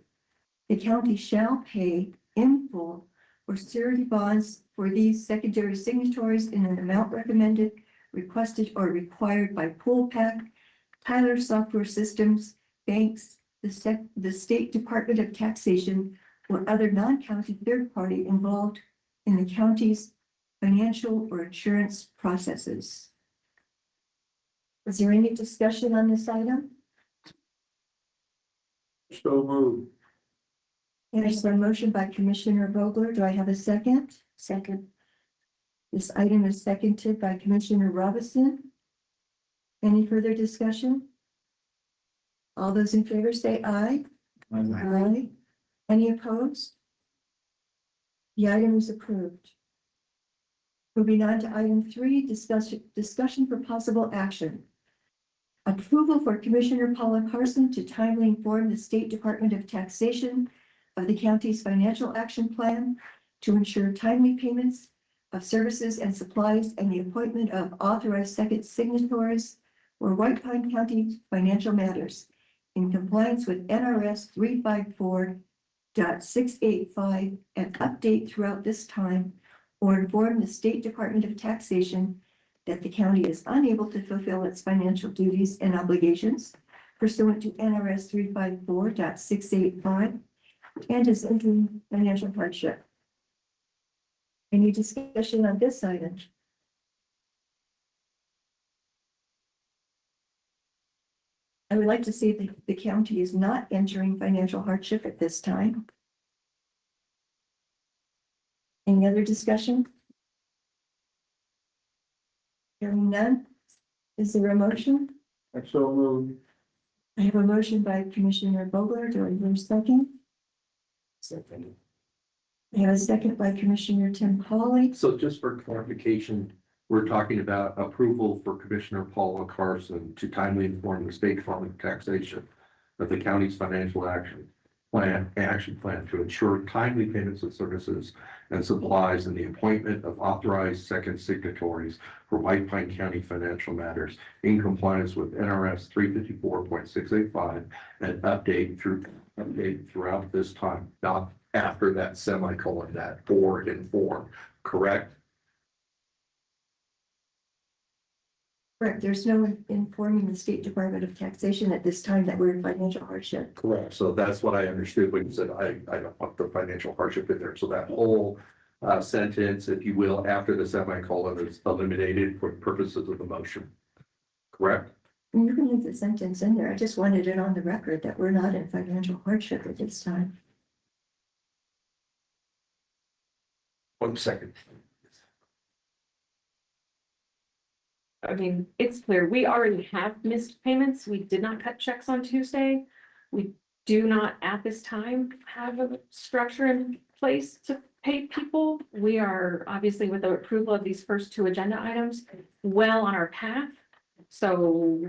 The county shall pay in full for surety bonds for these secondary signatories in an amount recommended, requested, or required by PoolPack, Tyler Software Systems, banks, the State Department of Taxation, or other non-county third party involved in the county's financial or insurance processes. Is there any discussion on this item? So moved. There's a motion by Commissioner Vogler. Do I have a second? Second. This item is seconded by Commissioner Robinson. Any further discussion? All those in favor say aye. Aye. Any opposed? The item is approved. Moving on to item 3, discussion for possible action. Approval for Commissioner Paula Carson to timely inform the State Department of Taxation of the county's financial action plan to ensure timely payments of services and supplies and the appointment of authorized second signatories for White Pine County financial matters in compliance with NRS 354.685 and update throughout this time or inform the State Department of Taxation that the county is unable to fulfill its financial duties and obligations pursuant to NRS 354.685 and is entering financial hardship. Any discussion on this item? I would like to say that the county is not entering financial hardship at this time. Any other discussion? Hearing none. Is there a motion? I so moved. I have a motion by Commissioner Vogler. Do I hear a second? Second. I have a second by Commissioner Tim Hawley. So just for clarification, we're talking about approval for Commissioner Paula Carson to timely inform the State Department of Taxation of the county's financial action plan to ensure timely payments of services and supplies and the appointment of authorized second signatories for White Pine County financial matters in compliance with NRS 354.685 and update throughout this time, not after that semicolon, that or inform, correct? Correct. There's no informing the State Department of Taxation at this time that we're in financial hardship. Correct. So that's what I understood when you said, I don't want the financial hardship in there. So that whole sentence, if you will, after the semicolon is eliminated for purposes of the motion. Correct? And you can leave the sentence in there. I just wanted it on the record that we're not in financial hardship at this time. 1 second. I mean, it's clear, we already have missed payments. We did not cut checks on Tuesday. We do not at this time have a structure in place to pay people. We are obviously with the approval of these first two agenda items, well on our path. So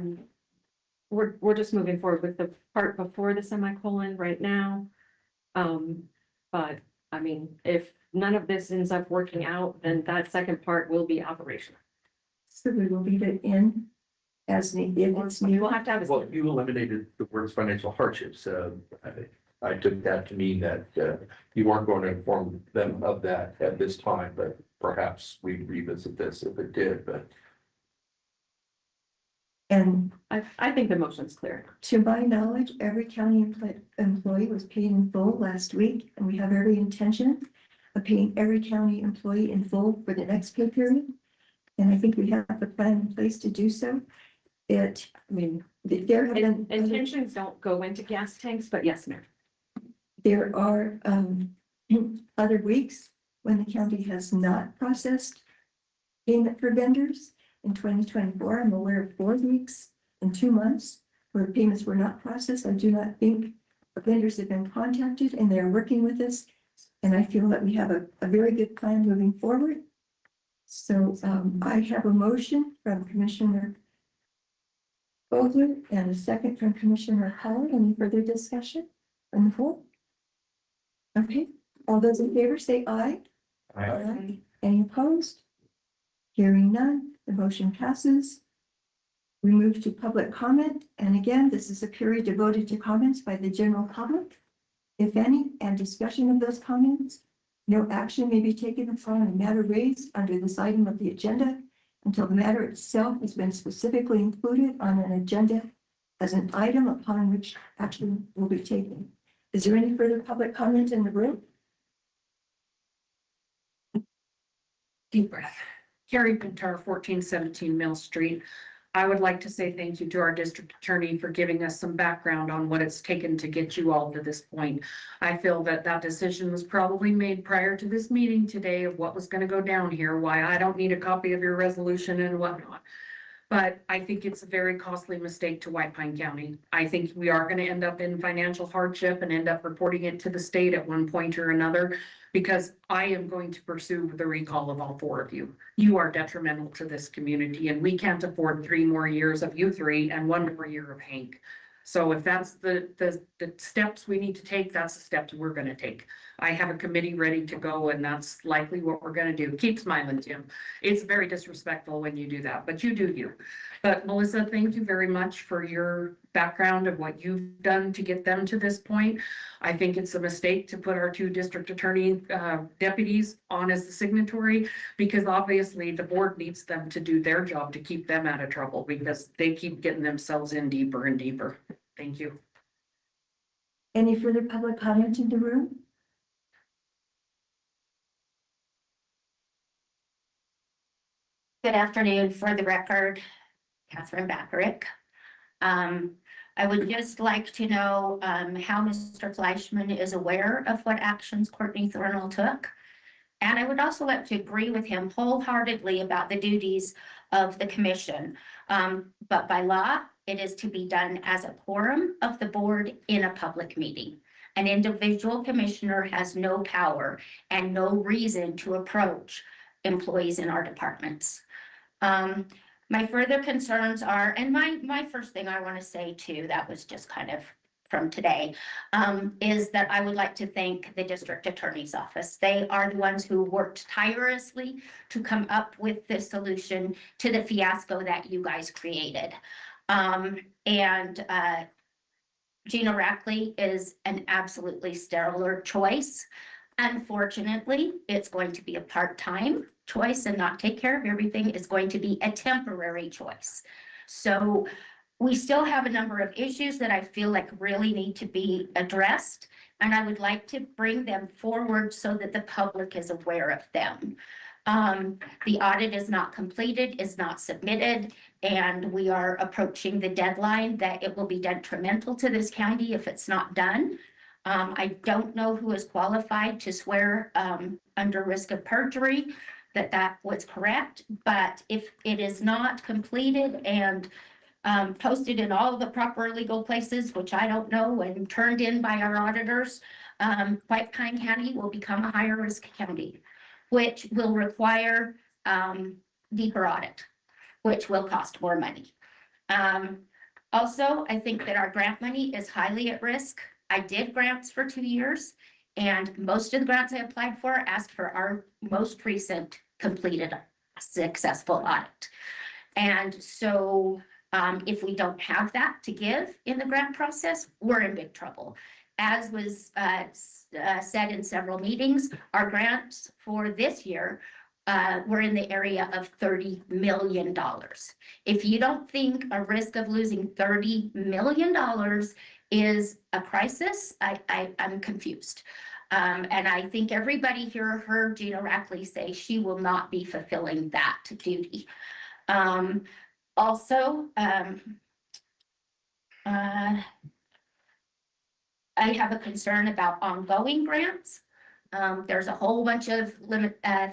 we're just moving forward with the part before the semicolon right now. But I mean, if none of this ends up working out, then that second part will be operational. So we will leave it in as needed. It's new. We'll have to have a. Well, you eliminated the words financial hardships. I took that to mean that you weren't going to inform them of that at this time, but perhaps we revisit this if it did, but. And I think the motion's clear. to my knowledge, every county employee was paid in full last week, and we have every intention of paying every county employee in full for the next pay period. And I think we have a plan in place to do so. I mean, there have been. Intentions don't go into gas tanks, but yes, ma'am. There are other weeks when the county has not processed payment for vendors. In 2024, I'm aware of 4 weeks and 2 months where payments were not processed. I do not think the vendors have been contacted and they're working with us. And I feel that we have a very good plan moving forward. So I have a motion from Commissioner Vogler and a second from Commissioner Howard. Any further discussion on the floor? Okay, all those in favor say aye. Aye. Any opposed? Hearing none, the motion passes. We move to public comment. And again, this is a period devoted to comments by the general public, if any, and discussion of those comments. No action may be taken upon a matter raised under this item of the agenda until the matter itself has been specifically included on an agenda as an item upon which action will be taken. Is there any further public comment in the room? Deep breath. Carrie Pintar, 1417 Mill Street. I would like to say thank you to our district attorney for giving us some background on what it's taken to get you all to this point. I feel that that decision was probably made prior to this meeting today of what was going to go down here, why I don't need a copy of your resolution and whatnot. But I think it's a very costly mistake to White Pine County. I think we are gonna end up in financial hardship and end up reporting it to the state at one point or another, because I am going to pursue the recall of all four of you. You are detrimental to this community, and we can't afford 3 more years of you three and 1 more year of Hank. So if that's the steps we need to take, that's the steps we're gonna take. I have a committee ready to go, and that's likely what we're gonna do. Keep smiling, Tim. It's very disrespectful when you do that, but you do you. But Melissa, thank you very much for your background of what you've done to get them to this point. I think it's a mistake to put our 2 district attorney deputies on as the signatory, because obviously the board needs them to do their job to keep them out of trouble, because they keep getting themselves in deeper and deeper. Thank you. Any further public comment in the room? Good afternoon. For the record, Catherine Backerick. I would just like to know how Mr. Fleischman is aware of what actions Courtney Thornell took. And I would also like to agree with him wholeheartedly about the duties of the commission. But by law, it is to be done as a quorum of the board in a public meeting. An individual commissioner has no power and no reason to approach employees in our departments. My further concerns are, and my first thing I want to say too, that was just kind of from today, is that I would like to thank the district attorney's office. They are the ones who worked tirelessly to come up with the solution to the fiasco that you guys created. Gina Rackley is an absolutely stellar choice. Unfortunately, it's going to be a part-time choice and not take care of everything. It's going to be a temporary choice. So we still have a number of issues that I feel like really need to be addressed, and I would like to bring them forward so that the public is aware of them. The audit is not completed, is not submitted, and we are approaching the deadline that it will be detrimental to this county if it's not done. I don't know who is qualified to swear under risk of perjury that was correct, but if it is not completed and posted in all the proper legal places, which I don't know, and turned in by our auditors, White Pine County will become a higher risk county, which will require deeper audit, which will cost more money. Also, I think that our grant money is highly at risk. I did grants for 2 years, and most of the grants I applied for asked for our most recent completed successful audit. And so if we don't have that to give in the grant process, we're in big trouble. As was said in several meetings, our grants for this year were in the area of $30 million. If you don't think a risk of losing $30 million is a crisis, I'm confused. And I think everybody here heard Gina Rackley say she will not be fulfilling that duty. Also, I have a concern about ongoing grants. There's a whole bunch of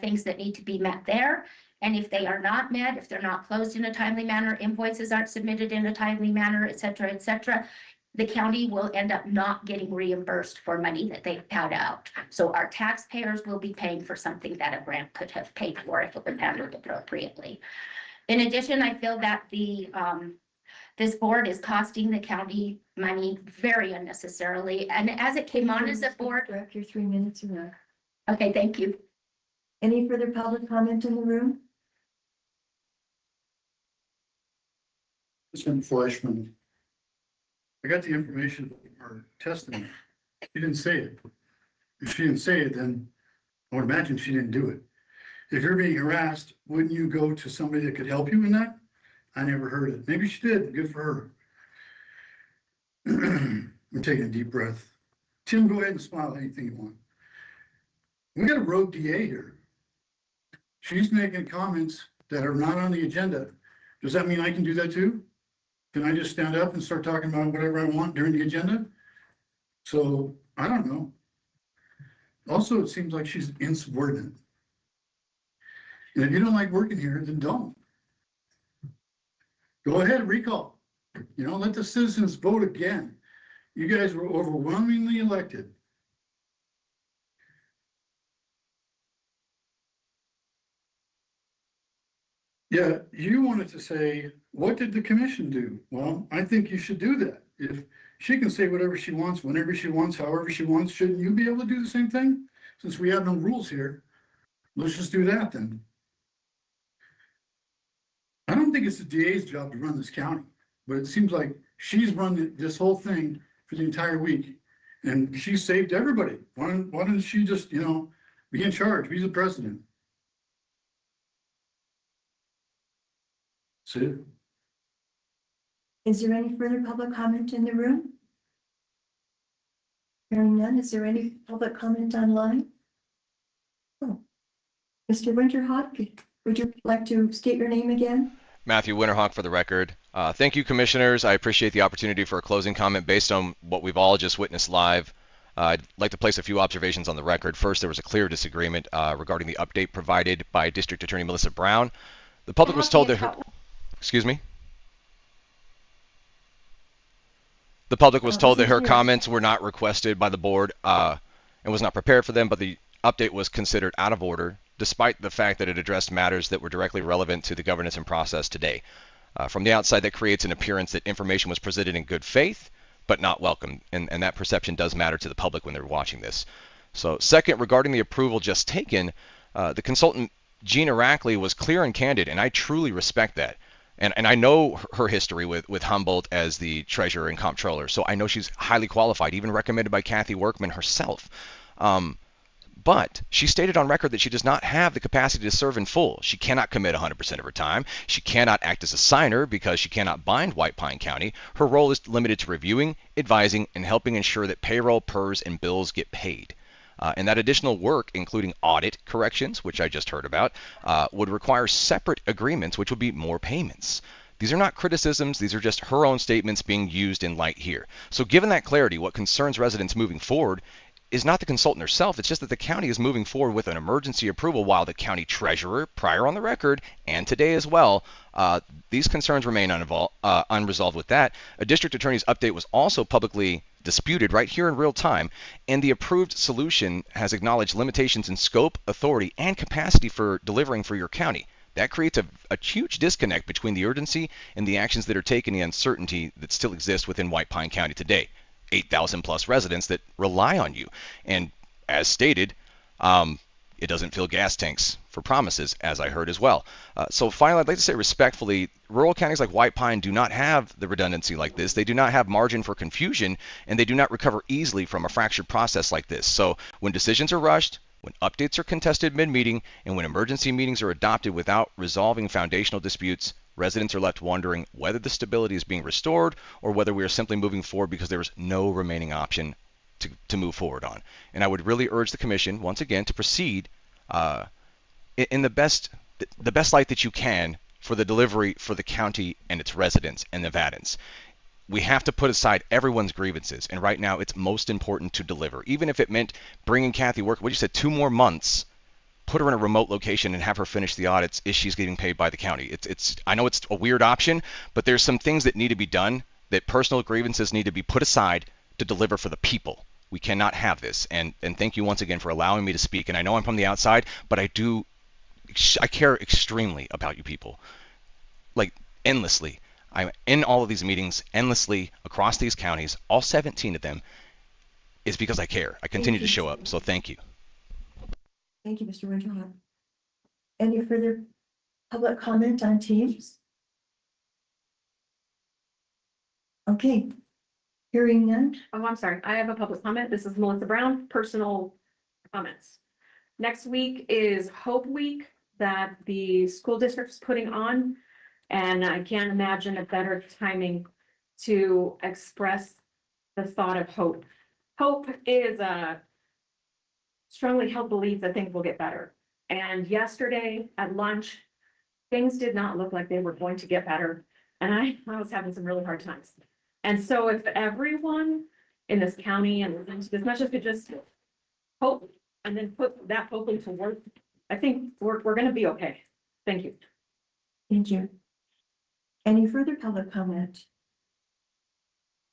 things that need to be met there. And if they are not met, if they're not closed in a timely manner, invoices aren't submitted in a timely manner, et cetera, the county will end up not getting reimbursed for money that they've paid out. So our taxpayers will be paying for something that a grant could have paid for if it was handled appropriately. In addition, I feel that this board is costing the county money very unnecessarily. And as it came on as a board. Direct your 3 minutes or not. Okay, thank you. Any further public comment in the room? Mr. Fleischman, I got the information for testimony. She didn't say it. If she didn't say it, then I would imagine she didn't do it. If you're being harassed, wouldn't you go to somebody that could help you in that? I never heard it. Maybe she did. Good for her. I'm taking a deep breath. Tim, go ahead and smile at anything you want. We got a rogue DA here. She's making comments that are not on the agenda. Does that mean I can do that too? Can I just stand up and start talking about whatever I want during the agenda? So I don't know. Also, it seems like she's insubordinate. And if you don't like working here, then don't. Go ahead, recall. You know, let the citizens vote again. You guys were overwhelmingly elected. Yeah, you wanted to say, what did the commission do? Well, I think you should do that. If she can say whatever she wants, whenever she wants, however she wants, shouldn't you be able to do the same thing? Since we have no rules here, let's just do that then. I don't think it's the DA's job to run this county, but it seems like she's run this whole thing for the entire week. And she saved everybody. Why don't she just, you know, be in charge, be the president? That's it. Is there any further public comment in the room? Hearing none, is there any public comment online? Oh. Mr. Winterhawk, would you like to state your name again? Matthew Winterhawk for the record. Thank you, commissioners. I appreciate the opportunity for a closing comment based on what we've all just witnessed live. I'd like to place a few observations on the record. First, there was a clear disagreement regarding the update provided by District Attorney Melissa Brown. The public was told that her, excuse me? The public was told that her comments were not requested by the board and was not prepared for them, but the update was considered out of order, despite the fact that it addressed matters that were directly relevant to the governance and process today. From the outside, that creates an appearance that information was presented in good faith, but not welcome, and that perception does matter to the public when they're watching this. So second, regarding the approval just taken, the consultant Gina Rackley was clear and candid, and I truly respect that. And I know her history with Humboldt as the treasurer and comptroller, so I know she's highly qualified, even recommended by Kathy Workman herself. But she stated on record that she does not have the capacity to serve in full. She cannot commit 100% of her time. She cannot act as a signer because she cannot bind White Pine County. Her role is limited to reviewing, advising, and helping ensure that payroll, PERS, and bills get paid. And that additional work, including audit corrections, which I just heard about, would require separate agreements, which would be more payments. These are not criticisms. These are just her own statements being used in light here. So given that clarity, what concerns residents moving forward is not the consultant herself. It's just that the county is moving forward with an emergency approval while the county treasurer, prior on the record, and today as well, these concerns remain unresolved with that. A district attorney's update was also publicly disputed right here in real time, and the approved solution has acknowledged limitations in scope, authority, and capacity for delivering for your county. That creates a huge disconnect between the urgency and the actions that are taken, the uncertainty that still exists within White Pine County today. 8,000 plus residents that rely on you. And as stated, it doesn't fill gas tanks for promises, as I heard as well. So finally, I'd like to say respectfully, rural counties like White Pine do not have the redundancy like this. They do not have margin for confusion, and they do not recover easily from a fractured process like this. So when decisions are rushed, when updates are contested mid-meeting, and when emergency meetings are adopted without resolving foundational disputes, residents are left wondering whether the stability is being restored or whether we are simply moving forward because there is no remaining option to move forward on. And I would really urge the commission, once again, to proceed in the best light that you can for the delivery for the county and its residents and Nevadans. We have to put aside everyone's grievances, and right now it's most important to deliver. Even if it meant bringing Kathy Work, what you said, 2 more months, put her in a remote location and have her finish the audits if she's getting paid by the county. I know it's a weird option, but there's some things that need to be done, that personal grievances need to be put aside to deliver for the people. We cannot have this. And thank you once again for allowing me to speak. And I know I'm from the outside, but I care extremely about you people, like endlessly. I'm in all of these meetings endlessly across these counties, all 17 of them, is because I care. I continue to show up. So thank you. Thank you, Mr. Winterhawk. Any further public comment on Teams? Okay, hearing none. Oh, I'm sorry. I have a public comment. This is Melissa Brown, personal comments. Next week is Hope Week that the school district's putting on. And I can't imagine a better timing to express the thought of hope. Hope is a strongly held belief that things will get better. And yesterday at lunch, things did not look like they were going to get better. And I was having some really hard times. And so if everyone in this county and into this message could just hope and then put that hope into work, I think we're going to be okay. Thank you. Thank you. Any further public comment?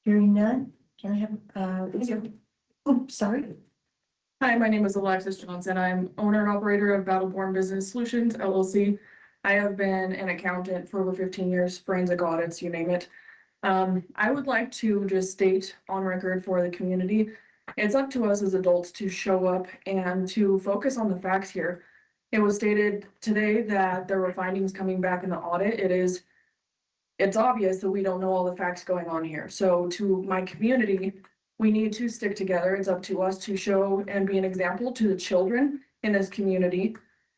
Hearing none, can I have, sorry. Hi, my name is Alexis Johnson. I'm owner and operator of Battleborn Business Solutions LLC. I have been an accountant for over 15 years, forensic audits, you name it. I would like to just state on record for the community, it's up to us as adults to show up and to focus on the facts here. It was stated today that there were findings coming back in the audit. It's obvious that we don't know all the facts going on here. So to my community, we need to stick together. It's up to us to show and be an example to the children in this community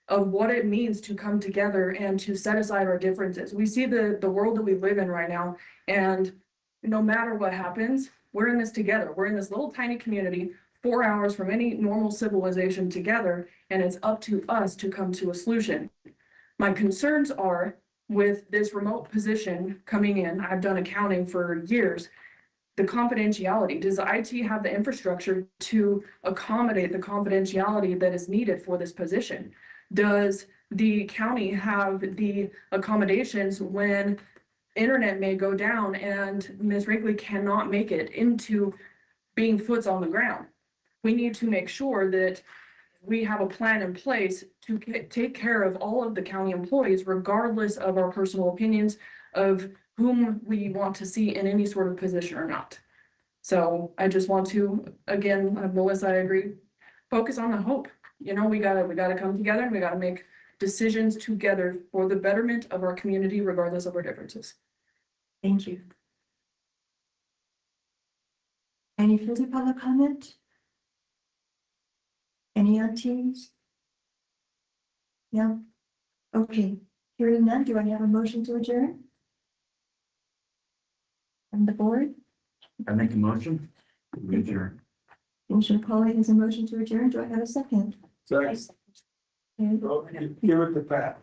of what it means to come together and to set aside our differences. We see the world that we live in right now, and no matter what happens, we're in this together. We're in this little tiny community, 4 hours from any normal civilization together, and it's up to us to come to a solution. My concerns are with this remote position coming in. I've done accounting for years. The confidentiality, does IT have the infrastructure to accommodate the confidentiality that is needed for this position? Does the county have the accommodations when internet may go down and Ms. Wrigley cannot make it into being foots on the ground? We need to make sure that we have a plan in place to take care of all of the county employees, regardless of our personal opinions of whom we want to see in any sort of position or not. So I just want to, again, Melissa, I agree, focus on the hope. You know, we gotta come together and we gotta make decisions together for the betterment of our community, regardless of our differences. Thank you. Any further public comment? Any on Teams? No? Okay, hearing none, do I have a motion to adjourn? From the board? I make a motion. We adjourn. Commissioner Polly has a motion to adjourn. Do I have a second? Sorry. Okay. Give it the pat.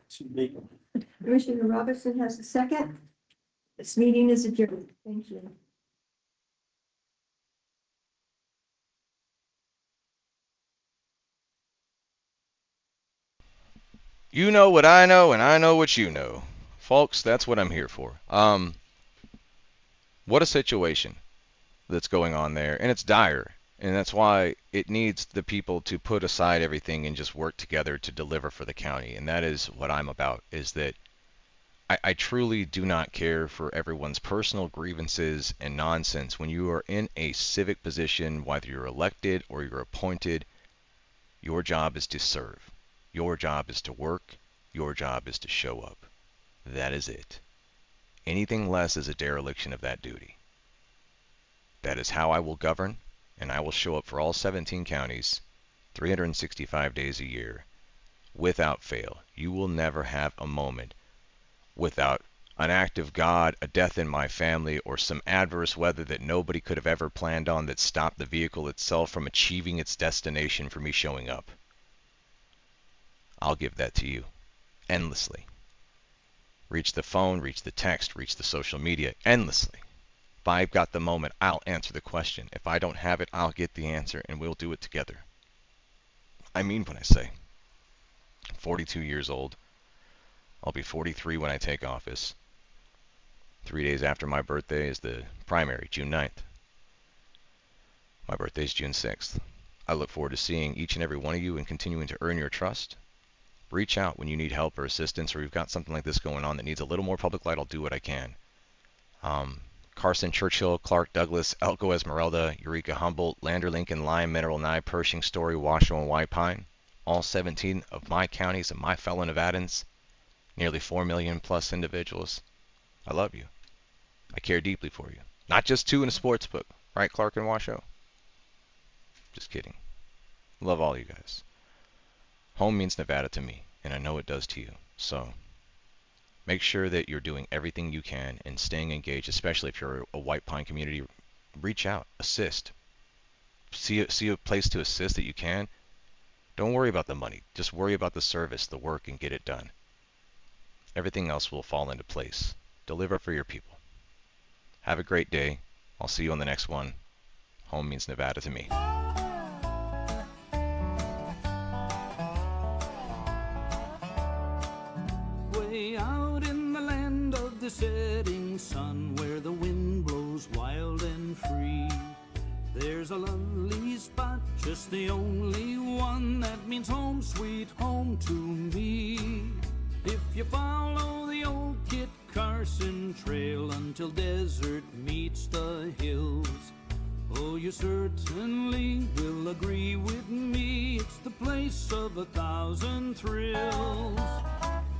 Commissioner Robertson has a second. This meeting is adjourned. Thank you. You know what I know, and I know what you know. Folks, that's what I'm here for. What a situation that's going on there, and it's dire. And that's why it needs the people to put aside everything and just work together to deliver for the county. And that is what I'm about, is that I truly do not care for everyone's personal grievances and nonsense. When you are in a civic position, whether you're elected or you're appointed, your job is to serve. Your job is to work. Your job is to show up. That is it. Anything less is a dereliction of that duty. That is how I will govern, and I will show up for all 17 counties 365 days a year without fail. You will never have a moment without an act of God, a death in my family, or some adverse weather that nobody could have ever planned on that stopped the vehicle itself from achieving its destination for me showing up. I'll give that to you endlessly. Reach the phone, reach the text, reach the social media endlessly. If I've got the moment, I'll answer the question. If I don't have it, I'll get the answer, and we'll do it together. I mean what I say. I'm 42 years old. I'll be 43 when I take office. 3 days after my birthday is the primary, June 9th. My birthday is June 6th. I look forward to seeing each and every one of you and continuing to earn your trust. Reach out when you need help or assistance, or you've got something like this going on that needs a little more public light. I'll do what I can. Carson, Churchill, Clark, Douglas, Elko, Esmeralda, Eureka, Humboldt, Lander, Lincoln, Lime, Mineral, Nye, Pershing, Story, Washoe, and White Pine. All 17 of my counties and my fellow Nevadans. Nearly 4 million plus individuals. I love you. I care deeply for you. Not just two in a sports book. Right, Clark and Washoe? Just kidding. Love all you guys. Home means Nevada to me, and I know it does to you. So make sure that you're doing everything you can and staying engaged, especially if you're a White Pine community. Reach out, assist. See a place to assist that you can. Don't worry about the money. Just worry about the service, the work, and get it done. Everything else will fall into place. Deliver for your people. Have a great day. I'll see you on the next one. Home means Nevada to me. Way out in the land of the the setting sun where the wind blows wild and free. There's a lovely spot, just the only one that means home, sweet home to me. If you follow the old Kit Carson trail until desert meets the hills, oh, you certainly will agree with me. It's the place of 1,000 thrills.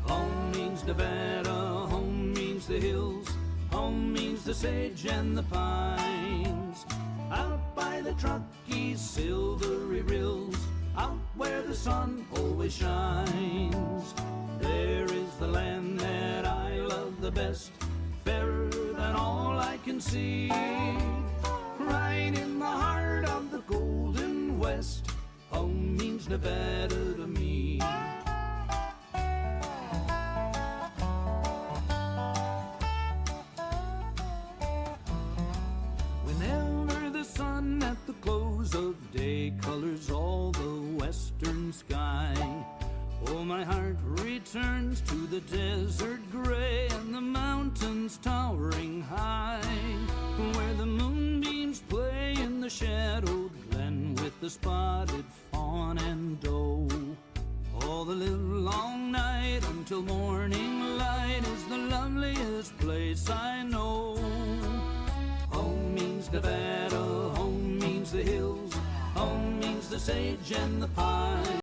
Home means Nevada, home means the hills, home means the sage and the pines. Out by the Truckee silvery rills, out where the sun always shines. There is the land that I love the best, fairer than all I can see. Right in the heart of the Golden West, home means Nevada to me. Whenever the sun at the close of day colors all the western sky, oh, my heart returns to the desert gray and the mountains towering high, where the moonbeams play in the shadowed glen with the spotted fawn and doe. All the live long night until morning light is the loveliest place I know. Home means Nevada, home means the hills, home means the sage and the pine.